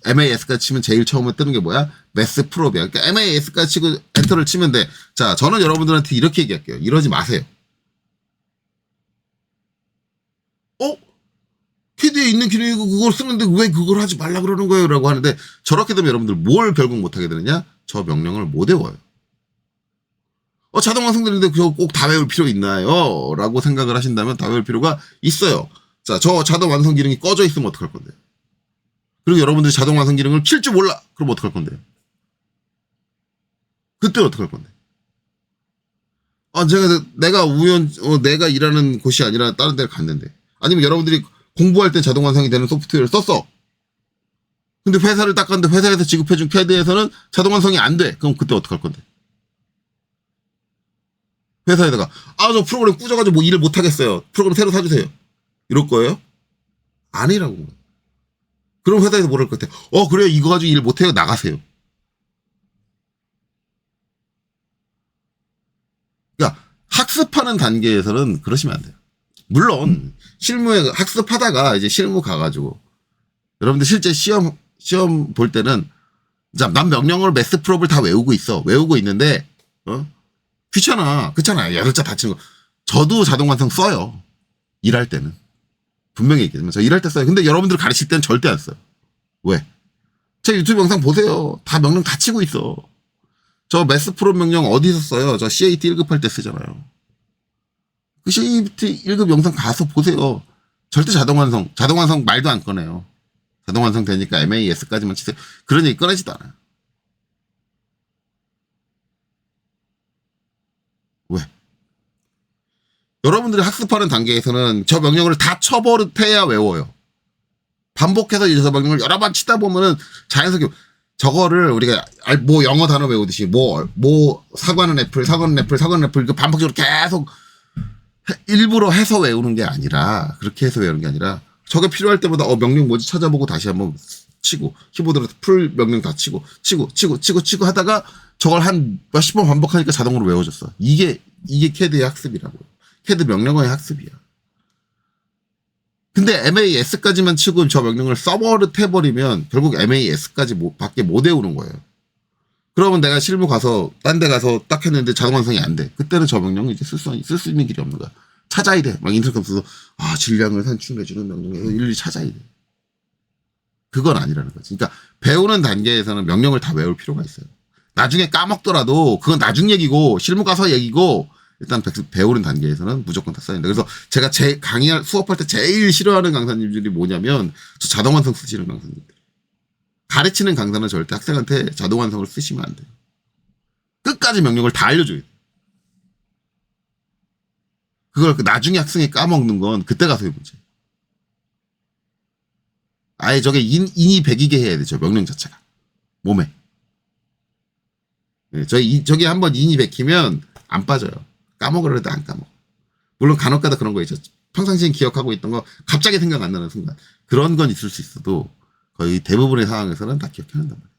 MAS까지 치면 제일 처음에 뜨는 게 뭐야? 매스 프로비야. 그러니까 MAS까지 치고 엔터를 치면 돼. 자, 저는 여러분들한테 이렇게 얘기할게요. 이러지 마세요. 캐디에 있는 기능이고 그걸 쓰는데 왜 그걸 하지 말라 그러는 거예요? 라고 하는데, 저렇게 되면 여러분들 뭘 결국 못하게 되느냐? 저 명령을 못 외워요. 자동 완성되는데 그거 꼭 다 외울 필요 있나요? 라고 생각을 하신다면 다 외울 필요가 있어요. 자, 저 자동 완성 기능이 꺼져 있으면 어떡할 건데요? 그리고 여러분들이 자동 완성 기능을 킬 줄 몰라. 그럼 어떡할 건데요? 그때 어떡할 건데? 내가 일하는 곳이 아니라 다른 데를 갔는데. 아니면 여러분들이 공부할 때 자동 완성이 되는 소프트웨어를 썼어. 근데 회사를 딱 갔는데 회사에서 지급해준 캐드에서는 자동 완성이 안 돼. 그럼 그때 어떡할 건데? 회사에다가 저 프로그램 꾸져가지고 뭐 일을 못 하겠어요. 프로그램 새로 사주세요. 이럴 거예요? 아니라고. 그럼 회사에서 뭐랄 것 같아? 그래요. 이거 가지고 일 못 해요. 나가세요. 그러니까 학습하는 단계에서는 그러시면 안 돼요. 물론 실무에 학습하다가 이제 실무 가가지고 여러분들 실제 시험 볼 때는 난 명령어를 매스 프롭을 다 외우고 있는데 귀찮아. 그렇잖아요. 8자 다 치는 거. 저도 자동 완성 써요. 일할 때는. 분명히 얘기하지만 저 일할 때 써요. 근데 여러분들 가르칠 때는 절대 안 써요. 왜? 제 유튜브 영상 보세요. 다 명령 다 치고 있어. 저 매스 프롭 명령 어디서 써요? 저 CAT 1급 할 때 쓰잖아요. 그 CAT 1급 영상 가서 보세요. 절대 자동 완성 말도 안 꺼내요. 자동 완성 되니까 MAS까지만 치세요. 그런 얘기 꺼내지도 않아요. 왜? 여러분들이 학습하는 단계에서는 저 명령을 다 쳐버릇해야 외워요. 반복해서 저 명령을 여러 번 치다 보면은 자연스럽게 저거를 우리가 뭐 영어 단어 외우듯이 사과는 애플 그 반복적으로 계속 일부러 해서 외우는 게 아니라, 그렇게 해서 외우는 게 아니라 저게 필요할 때마다 명령 뭐지 찾아보고 다시 한번 치고 키보드로 풀 명령 다 치고 하다가 저걸 한 몇십 번 반복하니까 자동으로 외워졌어. 이게 캐드의 학습이라고요. 캐드 명령어의 학습이야. 근데 MAS까지만 치고 저 명령을 써버릇 해버리면 결국 MAS까지 밖에 못 외우는 거예요. 그러면 내가 실무 가서 딴 데 가서 딱 했는데 자동 완성이 안 돼. 그때는 저 명령을 이제 쓸 수 있는 길이 없는 거야. 찾아야 돼. 막 인터넷 검색해서 질량을 산출해주는 명령을 일일이 찾아야 돼. 그건 아니라는 거지. 그러니까 배우는 단계에서는 명령을 다 외울 필요가 있어요. 나중에 까먹더라도 그건 나중 얘기고 실무 가서 얘기고, 일단 배우는 단계에서는 무조건 다 써야 된다. 그래서 제가 수업할 때 제일 싫어하는 강사님들이 뭐냐면 저 자동 완성 쓰시는 강사님들. 가르치는 강사는 절대 학생한테 자동 완성을 쓰시면 안 돼요. 끝까지 명령을 다 알려줘야 돼. 그걸 나중에 학생이 까먹는 건 그때 가서 해보지. 아예 저게 인이 배기게 해야 되죠. 명령 자체가. 몸에. 네, 저게 한번 인이 bek히면 안 빠져요. 까먹으려 해도 안 까먹어. 물론 간혹가다 그런 거 있죠. 평상시엔 기억하고 있던 거 갑자기 생각 안 나는 순간. 그런 건 있을 수 있어도 거의 대부분의 상황에서는 다 기억해낸단 말이에요.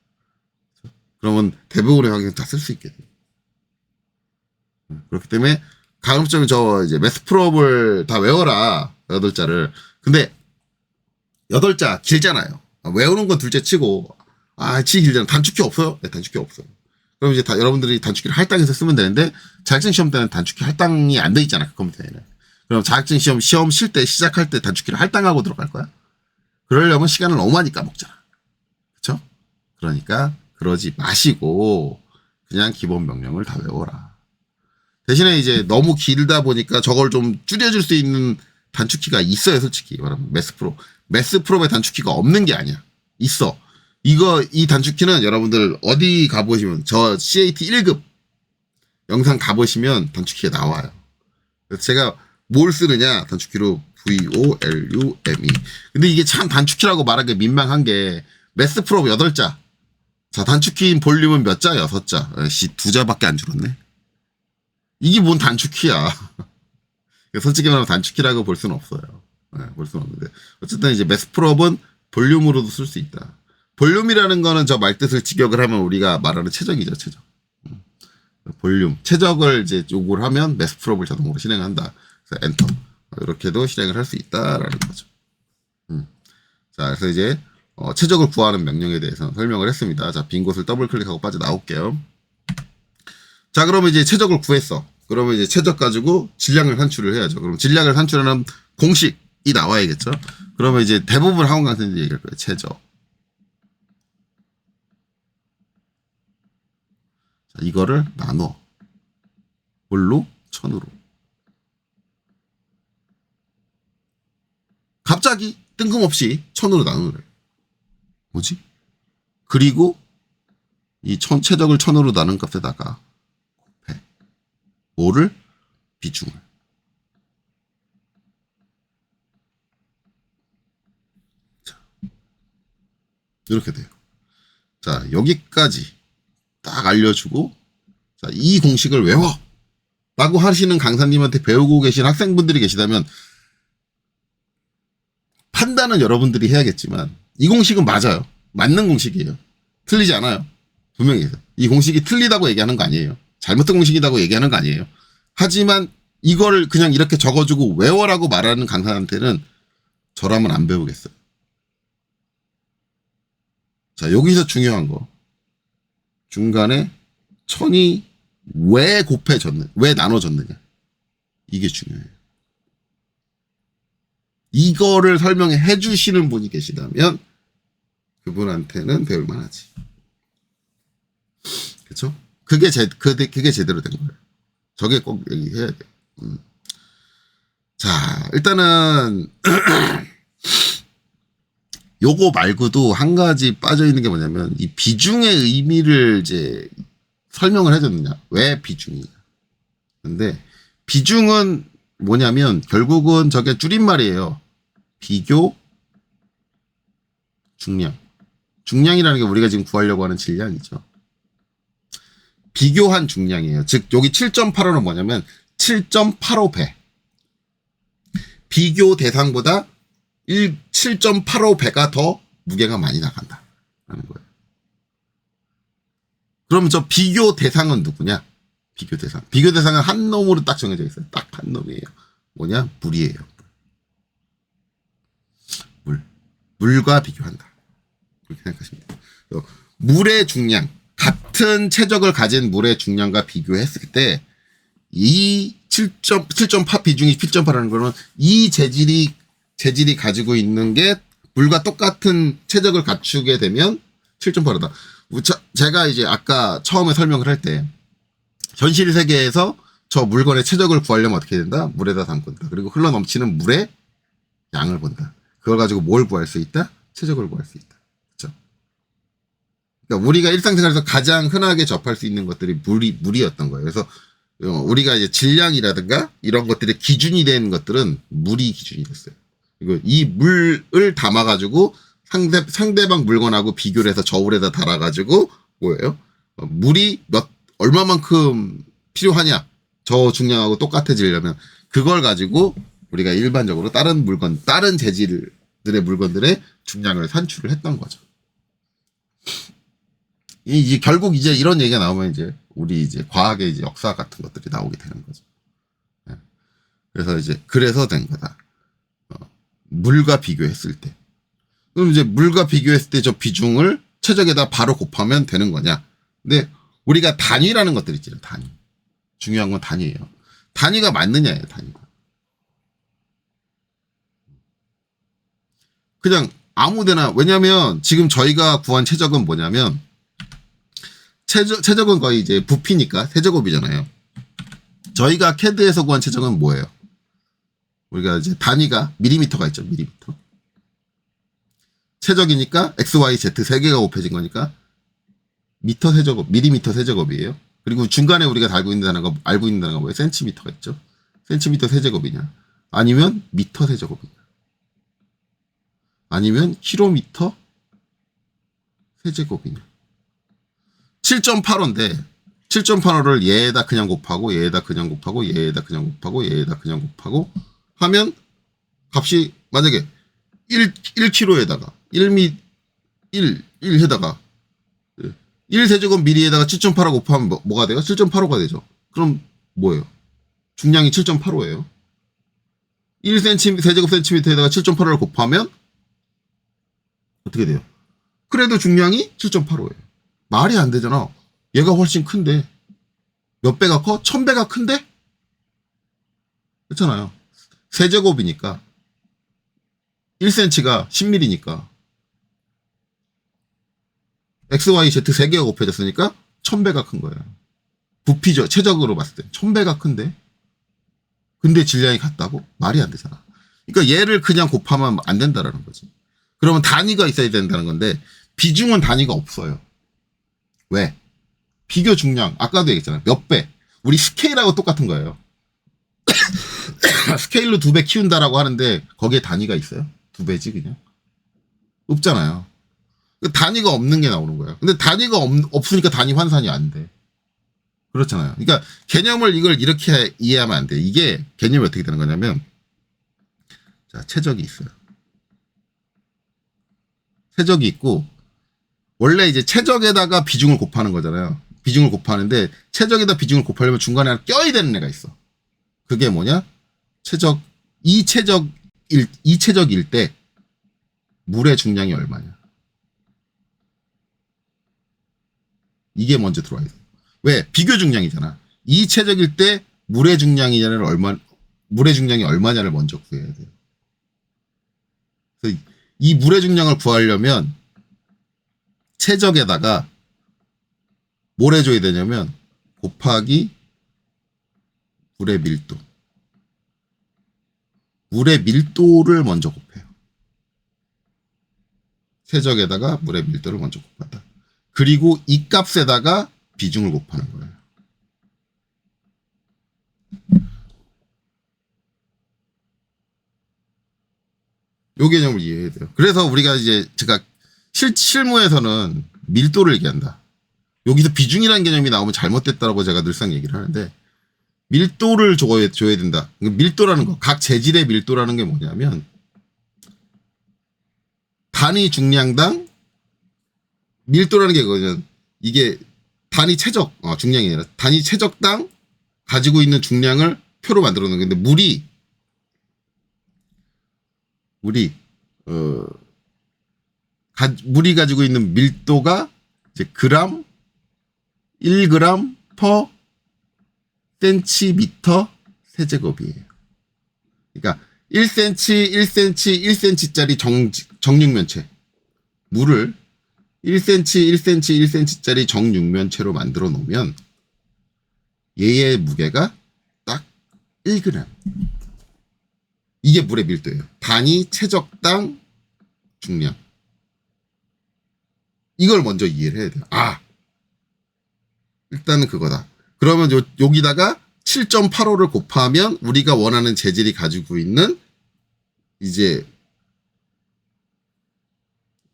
그렇죠? 그러면 대부분의 상황에서 다 쓸 수 있게 돼요. 그렇기 때문에 가급적 이제 매스 프롭을 다 외워라. 8자를. 근데 8자 길잖아요. 외우는 건 둘째 치고 치 길잖아. 단축키 없어요? 네, 단축키 없어요. 그럼 이제 여러분들이 단축키를 할당해서 쓰면 되는데, 자격증 시험 때는 단축키 할당이 안 돼 있잖아, 그 컴퓨터에는. 그럼 자격증 시험 실 때, 시작할 때 단축키를 할당하고 들어갈 거야? 그러려면 시간을 너무 많이 까먹잖아. 그쵸? 그러니까 그러지 마시고 그냥 기본 명령을 다 외워라. 대신에 이제 너무 길다 보니까 저걸 좀 줄여줄 수 있는 단축키가 있어요, 솔직히 말하면. 매스 프로의 단축키가 없는 게 아니야. 있어. 이 단축키는 여러분들 어디 가보시면, 저 CAT 1급 영상 가보시면 단축키가 나와요. 그래서 제가 뭘 쓰느냐, 단축키로 VOLUME. 근데 이게 참 단축키라고 말하기 민망한 게, 매스 프로 8자. 자, 단축키인 볼륨은 몇 자? 6자. 2자밖에 안 줄었네. 이게 뭔 단축키야. 솔직히 말하면 단축키라고 볼 수는 없어요. 볼 수는 없는데. 어쨌든 이제 매스 프로는 볼륨으로도 쓸 수 있다. 볼륨이라는 거는 저 말뜻을 직역을 하면 우리가 말하는 최적이죠, 최적. 볼륨. 최적을 이제 요구를 하면 매스 프롭을 자동으로 실행한다. 그래서 엔터. 이렇게도 실행을 할 수 있다라는 거죠. 자, 그래서 이제 최적을 구하는 명령에 대해서 설명을 했습니다. 자, 빈 곳을 더블 클릭하고 빠져나올게요. 자, 그러면 이제 최적을 구했어. 그러면 이제 최적 가지고 질량을 산출을 해야죠. 그럼 질량을 산출하는 공식이 나와야겠죠. 그러면 이제 대부분 학원 강사님들이 얘기할 거예요. 최적. 자, 이거를 나눠. 뭘로? 1000으로. 갑자기 뜬금없이 1000으로 나누래. 뭐지? 그리고 이 최적을 1000으로 나눈 값에다가 곱해. 뭐를? 비중을. 자, 이렇게 돼요. 자, 여기까지 딱 알려주고, 자, 이 공식을 외워! 라고 하시는 강사님한테 배우고 계신 학생분들이 계시다면, 판단은 여러분들이 해야겠지만, 이 공식은 맞아요. 맞는 공식이에요. 틀리지 않아요. 분명히. 이 공식이 틀리다고 얘기하는 거 아니에요. 잘못된 공식이라고 얘기하는 거 아니에요. 하지만 이거를 그냥 이렇게 적어주고 외워라고 말하는 강사한테는 저라면 안 배우겠어요. 자, 여기서 중요한 거. 중간에 1000이 왜 나눠졌느냐. 이게 중요해요. 이거를 설명해 주시는 분이 계시다면 그분한테는 배울 만하지. 그쵸? 그게 제대로 된 거예요. 저게 꼭 얘기해야 돼. 자, 일단은 요거 말고도 한 가지 빠져 있는 게 뭐냐면 이 비중의 의미를 이제 설명을 해줬느냐. 왜 비중이냐. 근데 비중은 뭐냐면 결국은 저게 줄임말이에요. 비교 중량. 중량이라는 게 우리가 지금 구하려고 하는 질량이죠. 비교한 중량이에요. 즉 여기 7.85는 뭐냐면 7.85배. 비교 대상보다 7.85배가 더 무게가 많이 나간다. 라는 거예요. 그럼 저 비교 대상은 누구냐? 비교 대상. 비교 대상은 한 놈으로 딱 정해져 있어요. 딱 한 놈이에요. 뭐냐? 물이에요. 물과 비교한다. 그렇게 생각하시면 돼요. 물의 중량. 같은 체적을 가진 물의 중량과 비교했을 때 이 7.8 비중이 7.8라는 거는 이 재질이 가지고 있는 게 물과 똑같은 체적을 갖추게 되면 7.8이다. 제가 이제 아까 처음에 설명을 할 때 현실 세계에서 저 물건의 체적을 구하려면 어떻게 된다? 물에다 담근다. 그리고 흘러 넘치는 물의 양을 본다. 그걸 가지고 뭘 구할 수 있다? 체적을 구할 수 있다. 그렇죠? 그러니까 우리가 일상생활에서 가장 흔하게 접할 수 있는 것들이 물이었던 거예요. 그래서 우리가 이제 질량이라든가 이런 것들의 기준이 되는 것들은 물이 기준이 됐어요. 그리고 이 물을 담아가지고 상대방 물건하고 비교를 해서 저울에다 달아가지고 뭐예요? 물이 얼마만큼 필요하냐? 저 중량하고 똑같아지려면 그걸 가지고 우리가 일반적으로 다른 재질들의 물건들의 중량을 산출을 했던 거죠. 이제 결국 이제 이런 얘기가 나오면 이제 우리 이제 과학의 이제 역사 같은 것들이 나오게 되는 거죠. 그래서 된 거다. 물과 비교했을 때. 그럼 이제 물과 비교했을 때 저 비중을 최적에다 바로 곱하면 되는 거냐. 근데 우리가 단위라는 것들 있잖아요. 단위. 중요한 건 단위예요. 단위가 맞느냐예요. 단위가. 그냥 아무데나. 왜냐면 지금 저희가 구한 최적은 뭐냐면 최적은 거의 이제 부피니까 세제곱이잖아요. 저희가 CAD에서 구한 최적은 뭐예요? 우리가 이제 단위가 밀리미터가 있죠. 밀리미터. 최적이니까 x, y, z 세 개가 곱해진 거니까 미터 세제곱, 밀리미터 세제곱이에요. 그리고 중간에 우리가 알고 있는 단어가 뭐예요? 센티미터가 있죠. 센티미터 세제곱이냐? 아니면 미터 세제곱이냐? 아니면 킬로미터 세제곱이냐? 7.85인데 7.85를 얘에다 그냥 곱하고 얘에다 그냥 곱하고 얘에다 그냥 곱하고 얘에다 그냥 곱하고 하면 값이 만약에 1kg에다가 1 해다가 1세제곱 미리에다가 7.85 곱하면 뭐가 돼요? 7.85가 되죠. 그럼 뭐예요? 중량이 7.85예요. 1cm 세제곱 센티미터에다가 7.85를 곱하면 어떻게 돼요? 그래도 중량이 7.85예요. 말이 안 되잖아. 얘가 훨씬 큰데. 몇 배가 커? 1000배가 큰데? 그렇잖아요. 세제곱이니까 1cm가 10mm니까 X, Y, Z 3개가 곱해졌으니까 1000배가 큰 거예요. 부피죠. 최적으로 봤을 때 1000배가 큰데 근데 질량이 같다고? 말이 안 되잖아. 그러니까 얘를 그냥 곱하면 안 된다라는 거지. 그러면 단위가 있어야 된다는 건데 비중은 단위가 없어요. 왜? 비교 중량 아까도 얘기했잖아요. 몇 배. 우리 스케일하고 똑같은 거예요. 스케일로 2배 키운다라고 하는데 거기에 단위가 있어요? 2배지 그냥? 없잖아요. 단위가 없는 게 나오는 거예요. 근데 단위가 없으니까 단위 환산이 안 돼. 그렇잖아요. 그러니까 개념을 이걸 이렇게 이해하면 안 돼. 이게 개념이 어떻게 되는 거냐면 자, 최적이 있어요. 최적이 있고 원래 이제 최적에다가 비중을 곱하는 거잖아요. 비중을 곱하는데 최적에다 비중을 곱하려면 중간에 하나 껴야 되는 애가 있어. 그게 뭐냐? 최적 이최적일 때 물의 중량이 얼마냐? 이게 먼저 들어와 있어. 왜? 비교 중량이잖아. 이최적일 때 물의 중량이 얼마냐를 먼저 구해야 돼요. 그래서 이 물의 중량을 구하려면 최적에다가 뭘 해줘야 되냐면 곱하기 물의 밀도. 물의 밀도를 먼저 곱해요. 최적에다가 물의 밀도를 먼저 곱한다. 그리고 이 값에다가 비중을 곱하는 거예요. 요 개념을 이해해야 돼요. 그래서 우리가 이제 제가 실무에서는 밀도를 얘기한다. 여기서 비중이라는 개념이 나오면 잘못됐다라고 제가 늘상 얘기를 하는데 밀도를 줘야 된다. 밀도라는 거, 각 재질의 밀도라는 게 뭐냐면 단위 중량당 밀도라는 게 그거는 이게 단위 최적 중량이 아니라 단위 최적당 가지고 있는 중량을 표로 만들어 놓은 건데 물이 가지고 있는 밀도가 이제 그램 1g per 센티미터 세제곱이에요. 그러니까 1cm짜리 정육면체 물을 1cm짜리 정육면체로 만들어 놓으면 얘의 무게가 딱 1g. 이게 물의 밀도예요. 단위 최적당 중량. 이걸 먼저 이해를 해야 돼요. 일단은 그거다. 그러면 여기다가 7.85를 곱하면 우리가 원하는 재질이 가지고 있는 이제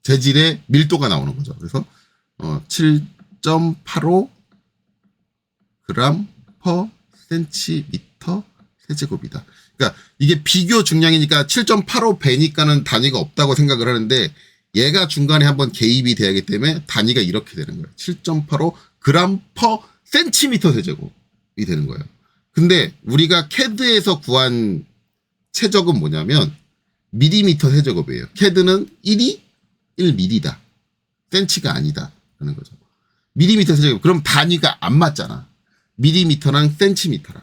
재질의 밀도가 나오는 거죠. 그래서 7.85 g per 센티미터 세제곱이다. 그러니까 이게 비교 중량이니까 7.85배니까는 단위가 없다고 생각을 하는데 얘가 중간에 한번 개입이 돼야 하기 때문에 단위가 이렇게 되는 거예요. 7.85 g per 센티미터 세제곱이 되는 거예요. 근데 우리가 CAD에서 구한 최적은 뭐냐면 밀리미터 세제곱이에요. CAD는 1이 1mm다. 센치가 아니다. 라는 거죠. 밀리미터 세제곱. 그럼 단위가 안 맞잖아. 밀리미터랑 센티미터랑.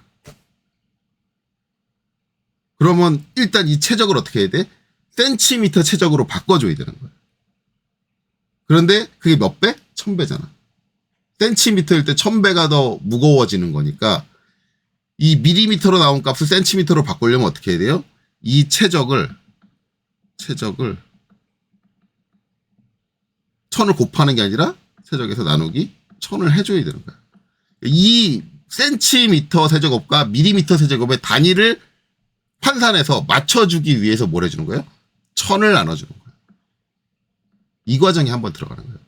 그러면 일단 이 최적을 어떻게 해야 돼? 센티미터 최적으로 바꿔줘야 되는 거예요. 그런데 그게 몇 배? 1000배잖아. 센티미터일 때 1000배가 더 무거워지는 거니까 이 밀리미터로 나온 값을 센티미터로 바꾸려면 어떻게 해야 돼요? 이 최적을 1000을 곱하는 게 아니라 최적에서 나누기 1000을 해줘야 되는 거야. 이 센티미터 세제곱과 밀리미터 세제곱의 단위를 환산해서 맞춰주기 위해서 뭘 해주는 거예요? 1000을 나눠주는 거예요. 이 과정이 한번 들어가는 거예요.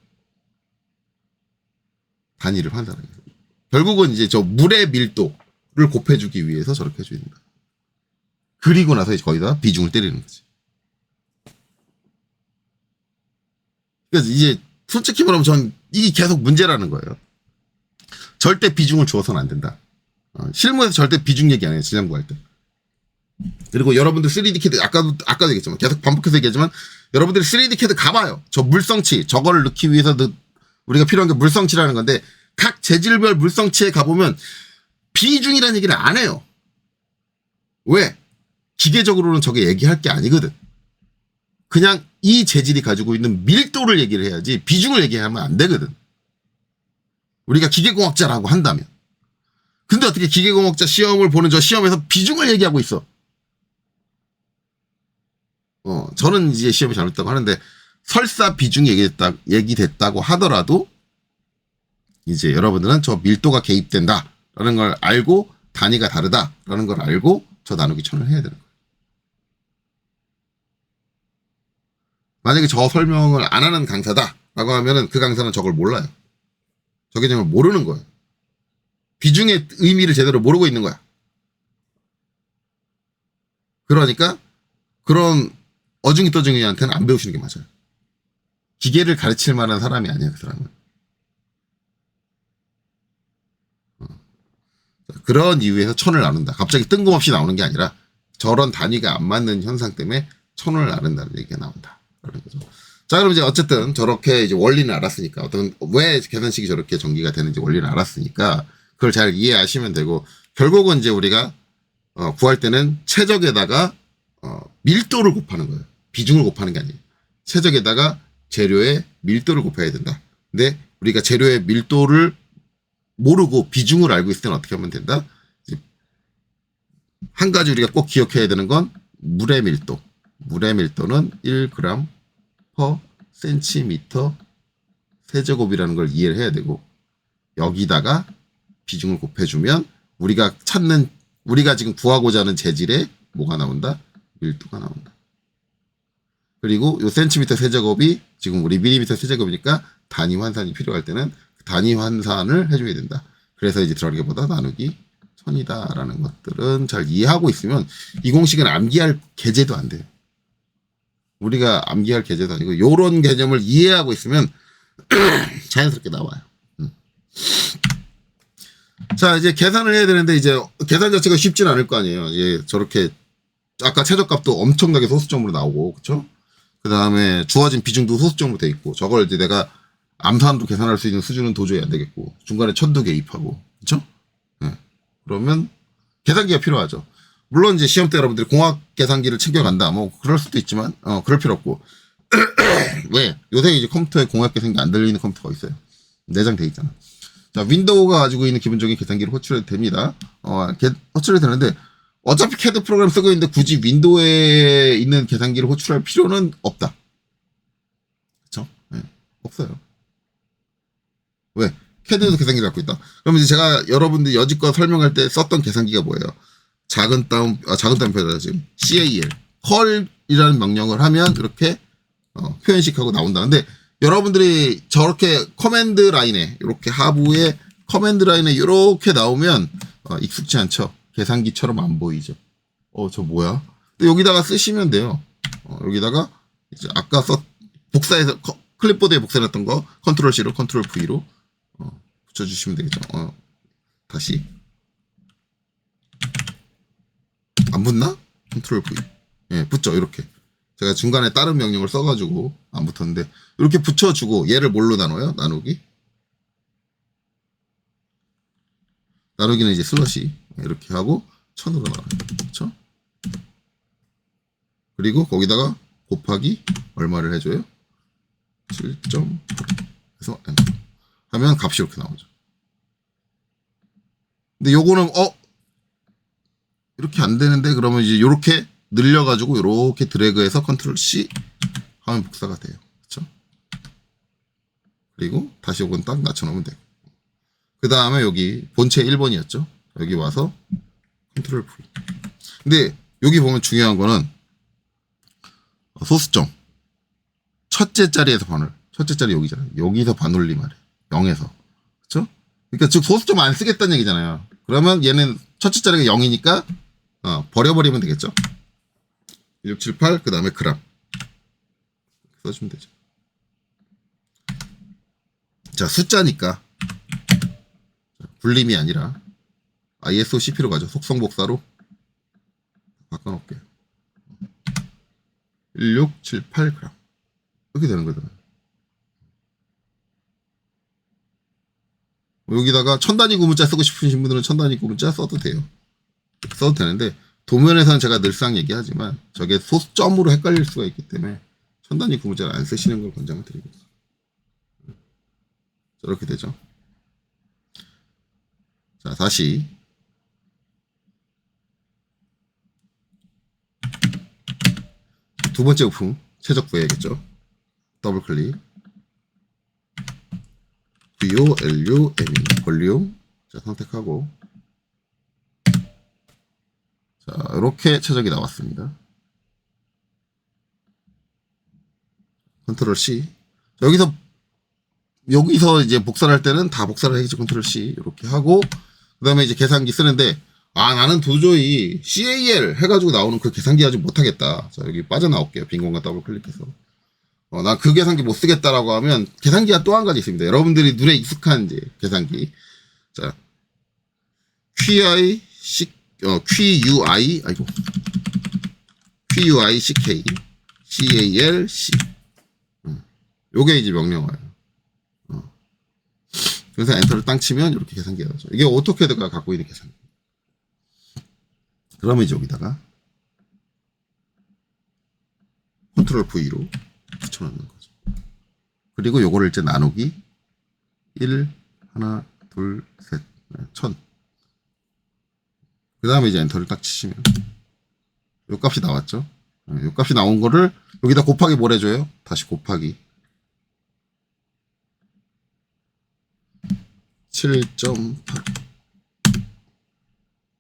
단위를 환산하는 거예요. 결국은 이제 저 물의 밀도를 곱해주기 위해서 저렇게 해줘야 된다. 그리고 나서 이제 거기다 비중을 때리는 거지. 그래서 이제 솔직히 말하면 전 이게 계속 문제라는 거예요. 절대 비중을 주어서는 안 된다. 실무에서 절대 비중 얘기 안 해요. 질량 구할 때. 그리고 여러분들 3D 캐드 아까도 얘기했지만 계속 반복해서 얘기하지만 여러분들이 3D 캐드 가봐요. 저 물성치 저거를 넣기 위해서 우리가 필요한 게 물성치라는 건데 각 재질별 물성치에 가보면 비중이라는 얘기를 안 해요. 왜? 기계적으로는 저게 얘기할 게 아니거든. 그냥 이 재질이 가지고 있는 밀도를 얘기를 해야지 비중을 얘기하면 안 되거든. 우리가 기계공학자라고 한다면. 근데 어떻게 기계공학자 시험을 보는 저 시험에서 비중을 얘기하고 있어. 저는 이제 시험이 잘못됐다고 하는데 설사 비중이 얘기됐다고 하더라도 이제 여러분들은 저 밀도가 개입된다라는 걸 알고 단위가 다르다라는 걸 알고 저 나누기 1000을 해야 되는 거예요. 만약에 저 설명을 안 하는 강사다라고 하면은 그 강사는 저걸 몰라요. 저 개념을 모르는 거예요. 비중의 의미를 제대로 모르고 있는 거야. 그러니까 그런 어중이 떠중이한테는 안 배우시는 게 맞아요. 기계를 가르칠 만한 사람이 아니야, 그 사람은. 그런 이유에서 1000을 나눈다. 갑자기 뜬금없이 나오는 게 아니라 저런 단위가 안 맞는 현상 때문에 1000을 나눈다는 얘기가 나온다. 그런 거죠. 자, 그럼 이제 어쨌든 저렇게 이제 원리는 알았으니까 왜 계산식이 저렇게 전개가 되는지 원리는 알았으니까 그걸 잘 이해하시면 되고 결국은 이제 우리가 구할 때는 최적에다가 밀도를 곱하는 거예요. 비중을 곱하는 게 아니에요. 최적에다가 재료의 밀도를 곱해야 된다. 근데 우리가 재료의 밀도를 모르고 비중을 알고 있을 때는 어떻게 하면 된다? 한 가지 우리가 꼭 기억해야 되는 건 물의 밀도. 물의 밀도는 1g per cm 세제곱이라는 걸 이해를 해야 되고 여기다가 비중을 곱해주면 우리가 지금 구하고자 하는 재질에 뭐가 나온다? 밀도가 나온다. 그리고 요 센티미터 세제곱이 지금 우리 밀리미터 세제곱이니까 단위 환산이 필요할 때는 단위 환산을 해줘야 된다. 그래서 이제 들어가는 게보다 나누기 1000이다라는 것들은 잘 이해하고 있으면 이 공식은 암기할 계제도 안 돼요. 우리가 암기할 계제도 아니고 요런 개념을 이해하고 있으면 자연스럽게 나와요. 자, 이제 계산을 해야 되는데 이제 계산 자체가 쉽진 않을 거 아니에요. 이제 저렇게 아까 최저값도 엄청나게 소수점으로 나오고 그렇죠? 그 다음에 주어진 비중도 소수점으로 돼 있고 저걸 이제 내가 암산도 계산할 수 있는 수준은 도저히 안 되겠고 중간에 천도 개입하고 그렇죠? 네. 그러면 계산기가 필요하죠. 물론 이제 시험 때 여러분들이 공학 계산기를 챙겨간다 뭐 그럴 수도 있지만 그럴 필요 없고 왜 요새 이제 컴퓨터에 공학 계산기 안 들리는 컴퓨터가 있어요. 내장돼 있잖아. 자, 윈도우가 가지고 있는 기본적인 계산기를 호출해도 됩니다. 호출해도 되는데 어차피 CAD 프로그램 쓰고 있는데 굳이 윈도우에 있는 계산기를 호출할 필요는 없다. 그쵸? 네, 없어요. 왜? CAD에도 계산기를 갖고 있다. 그럼 이제 제가 여러분들 여지껏 설명할 때 썼던 계산기가 뭐예요? 작은 따옴표다 지금 CAL 컬이라는 명령을 하면 이렇게 표현식하고 나온다. 근데 여러분들이 저렇게 커맨드 라인에 이렇게 하부에 커맨드 라인에 이렇게 나오면 익숙치 않죠. 계산기처럼 안 보이죠. 저 뭐야? 근데 여기다가 쓰시면 돼요. 여기다가 이제 아까 복사해서 클립보드에 복사했던 거 컨트롤 C로 컨트롤 V로 붙여주시면 되겠죠. 다시 안 붙나? 컨트롤 V. 예, 붙죠. 이렇게. 제가 중간에 다른 명령을 써가지고 안 붙었는데 이렇게 붙여주고 얘를 뭘로 나눠요? 나누기. 나누기는 이제 슬러시 이렇게 하고 1000으로 나와요. 그렇죠? 그리고 거기다가 곱하기 얼마를 해줘요? 7.8 해서 하면 값이 이렇게 나오죠. 근데 요거는 이렇게 안 되는데 그러면 이제 요렇게 늘려가지고 요렇게 드래그해서 컨트롤 C 하면 복사가 돼요. 그렇죠? 그리고 다시 요건 딱 낮춰놓으면 돼요. 그 다음에 여기 본체 1번이었죠. 여기 와서 컨트롤 V. 근데 여기 보면 중요한 거는 소수점 첫째 자리에서 반올. 첫째 자리 여기잖아요. 여기서 반올림 하래. 0에서. 그렇죠? 그러니까 즉 소수점 안 쓰겠다는 얘기잖아요. 그러면 얘는 첫째 자리가 0이니까 버려버리면 되겠죠. 1678 그 다음에 그람 써주면 되죠. 자, 숫자니까 불림이 아니라 ISO-CP로 가죠. 속성복사로 바꿔놓을게요. 1678g 이렇게 되는 거잖아요. 여기다가 천단위 구문자 쓰고 싶으신 분들은 천단위 구문자 써도 돼요. 써도 되는데 도면에서는 제가 늘상 얘기하지만 저게 소점으로 헷갈릴 수가 있기 때문에 천단위 구문자를 안 쓰시는 걸 권장을 드리겠습니다. 이렇게 되죠. 자, 다시 두 번째 부품 최적 구해야겠죠. 더블 클릭 VOLUME 볼륨 자, 선택하고 자, 이렇게 최적이 나왔습니다. 컨트롤 C 여기서 이제 복사를 할 때는 다 복사를 해야지. 컨트롤 C 이렇게 하고 그 다음에 이제 계산기 쓰는데 나는 도저히 CAL 해가지고 나오는 그 계산기 아직 못하겠다. 자, 여기 빠져나올게요. 빈 공간 더블 클릭해서 난 그 계산기 못 쓰겠다라고 하면 계산기가 또 한 가지 있습니다. 여러분들이 눈에 익숙한 이제 계산기 자 QI QUICK CALC 요게 이제 명령어예요. 그래서 엔터를 땅 치면 이렇게 계산기가 나오죠. 이게 오토캐드가 갖고 있는 계산기. 그러면 이제 여기다가 컨트롤 V로 붙여넣는 거죠. 그리고 요거를 이제 나누기 1, 하나, 둘, 셋, 1000. 그 다음에 이제 엔터를 딱 치시면 요 값이 나왔죠. 요 값이 나온 거를 여기다 곱하기 뭘 해줘요? 다시 곱하기 7.8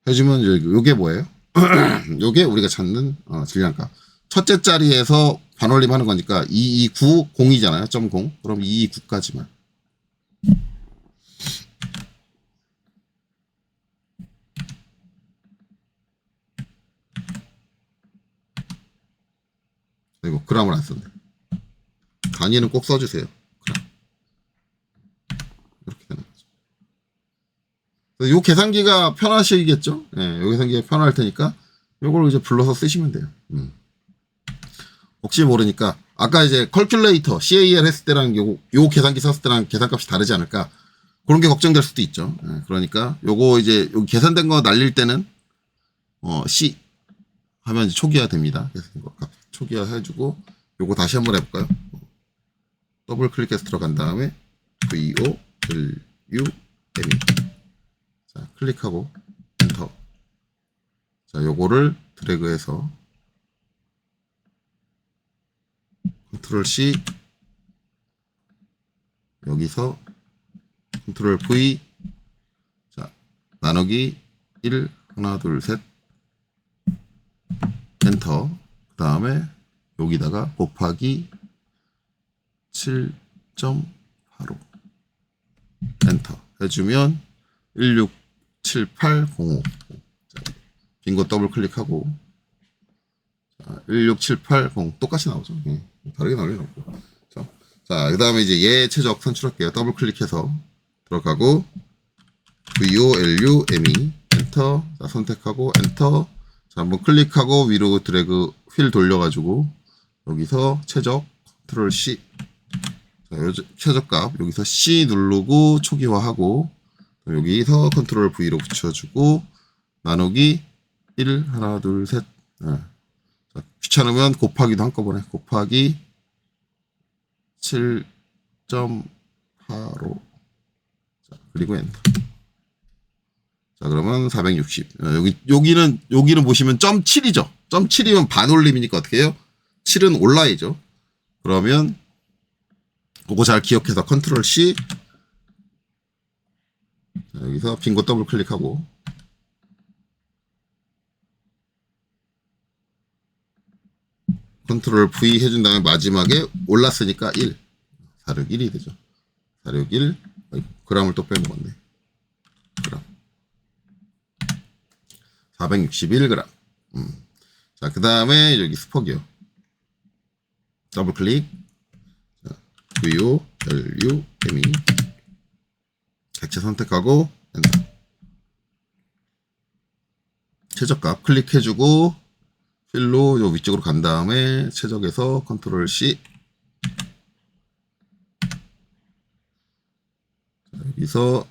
해주면 요게 뭐예요? 요게 우리가 찾는 질량값. 첫째 자리에서 반올림 하는 거니까 229, 0이잖아요. 0.0. 그럼 229까지만. 그리고 그램을 안 썼네. 단위는 꼭 써주세요. 그램. 이렇게 되는 거죠. 요 계산기가 편하시겠죠? 예, 요 계산기가 편할 테니까 요걸 이제 불러서 쓰시면 돼요. 혹시 모르니까 아까 이제 컬큘레이터 CAL 했을 때랑 요 계산기 썼을 때랑 계산값이 다르지 않을까 그런 게 걱정될 수도 있죠. 예, 그러니까 요거 이제 여기 계산된 거 날릴 때는 C 하면 이제 초기화 됩니다. 초기화 해주고 요거 다시 한번 해볼까요? 더블 클릭해서 들어간 다음에 VOLUME 자, 클릭하고 엔터. 자, 요거를 드래그해서 컨트롤 C 여기서 컨트롤 V 자, 나누기 1 하나 둘 셋 엔터. 그 다음에 여기다가 곱하기 7.85 엔터 해주면 167805 빈거 더블 클릭하고 16780 똑같이 나오죠. 다르게 나올 리는 없고. 자, 그 다음에 이제 얘 최적 선출할게요. 더블 클릭해서 들어가고 VOLUME 엔터. 자, 선택하고 엔터. 자, 한번 클릭하고 위로 드래그 휠 돌려가지고 여기서 최적 컨트롤 C. 자, 최저값 여기서 C 누르고 초기화하고 여기서 컨트롤 V로 붙여주고 나누기 1 하나 둘 셋. 자, 귀찮으면 곱하기도 한꺼번에 곱하기 7.85 자, 그리고 엔터. 자, 그러면 460 여기는 보시면 0.7이죠 0.7이면 반올림이니까 어떻게 해요? 7은 온라이죠. 그러면 그거 잘 기억해서 컨트롤 C 자, 여기서 빈거 더블 클릭하고 컨트롤 V 해준 다음에 마지막에 올랐으니까 1 461이 되죠. 461 그램을 또 빼먹었네. 그램 461g. 자, 그 다음에 여기 스포기요. 더블 클릭 VOLUME 액체 선택하고 엔터. 최저값 클릭해주고 필로 요 위쪽으로 간 다음에 최적에서 컨트롤 C. 여기서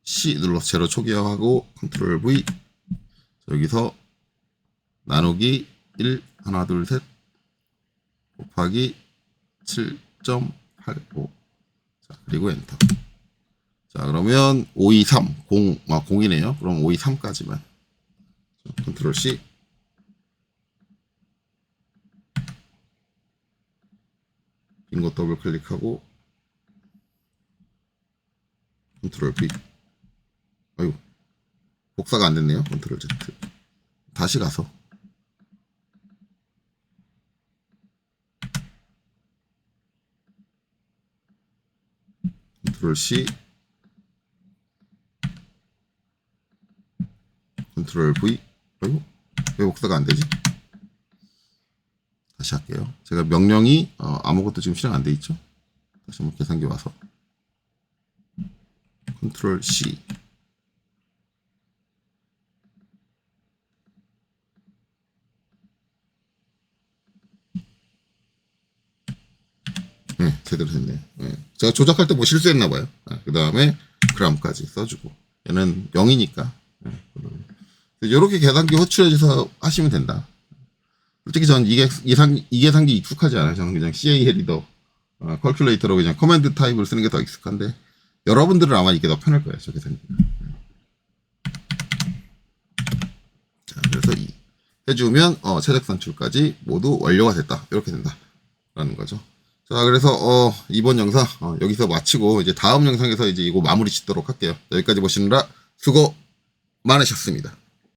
C 눌러서 제로 초기화하고 컨트롤 V. 여기서 나누기 1 하나 둘 셋 곱하기 7.85. 자, 그리고 엔터. 자, 그러면 523 0이네요. 그럼 523까지만 컨트롤 C. 빈거 더블 클릭하고 컨트롤 V. 아유, 복사가 안 됐네요. 컨트롤 Z. 다시 가서 컨트롤 C, 컨트롤 V. 아이고, 왜 복사가 안 되지? 다시 할게요. 제가 명령이 아무것도 지금 실행 안 돼 있죠? 다시 한번 계산기 와서 컨트롤 C. 네, 제대로 됐네요. 네. 제가 조작할 때 뭐 실수했나봐요. 그 다음에 그램까지 써주고. 얘는 0이니까. 네, 이렇게 계산기 호출해줘서 하시면 된다. 솔직히 전 이 계산기 익숙하지 않아요. 저는 그냥 CA 리더, 컬큘레이터로 그냥 커맨드 타입을 쓰는 게 더 익숙한데, 여러분들은 아마 이게 더 편할 거예요. 저 계산기. 자, 그래서 이 해주면, 최적 산출까지 모두 완료가 됐다. 이렇게 된다. 라는 거죠. 자, 그래서 이번 영상 여기서 마치고 이제 다음 영상에서 이제 이거 마무리 짓도록 할게요. 여기까지 보시느라 수고 많으셨습니다.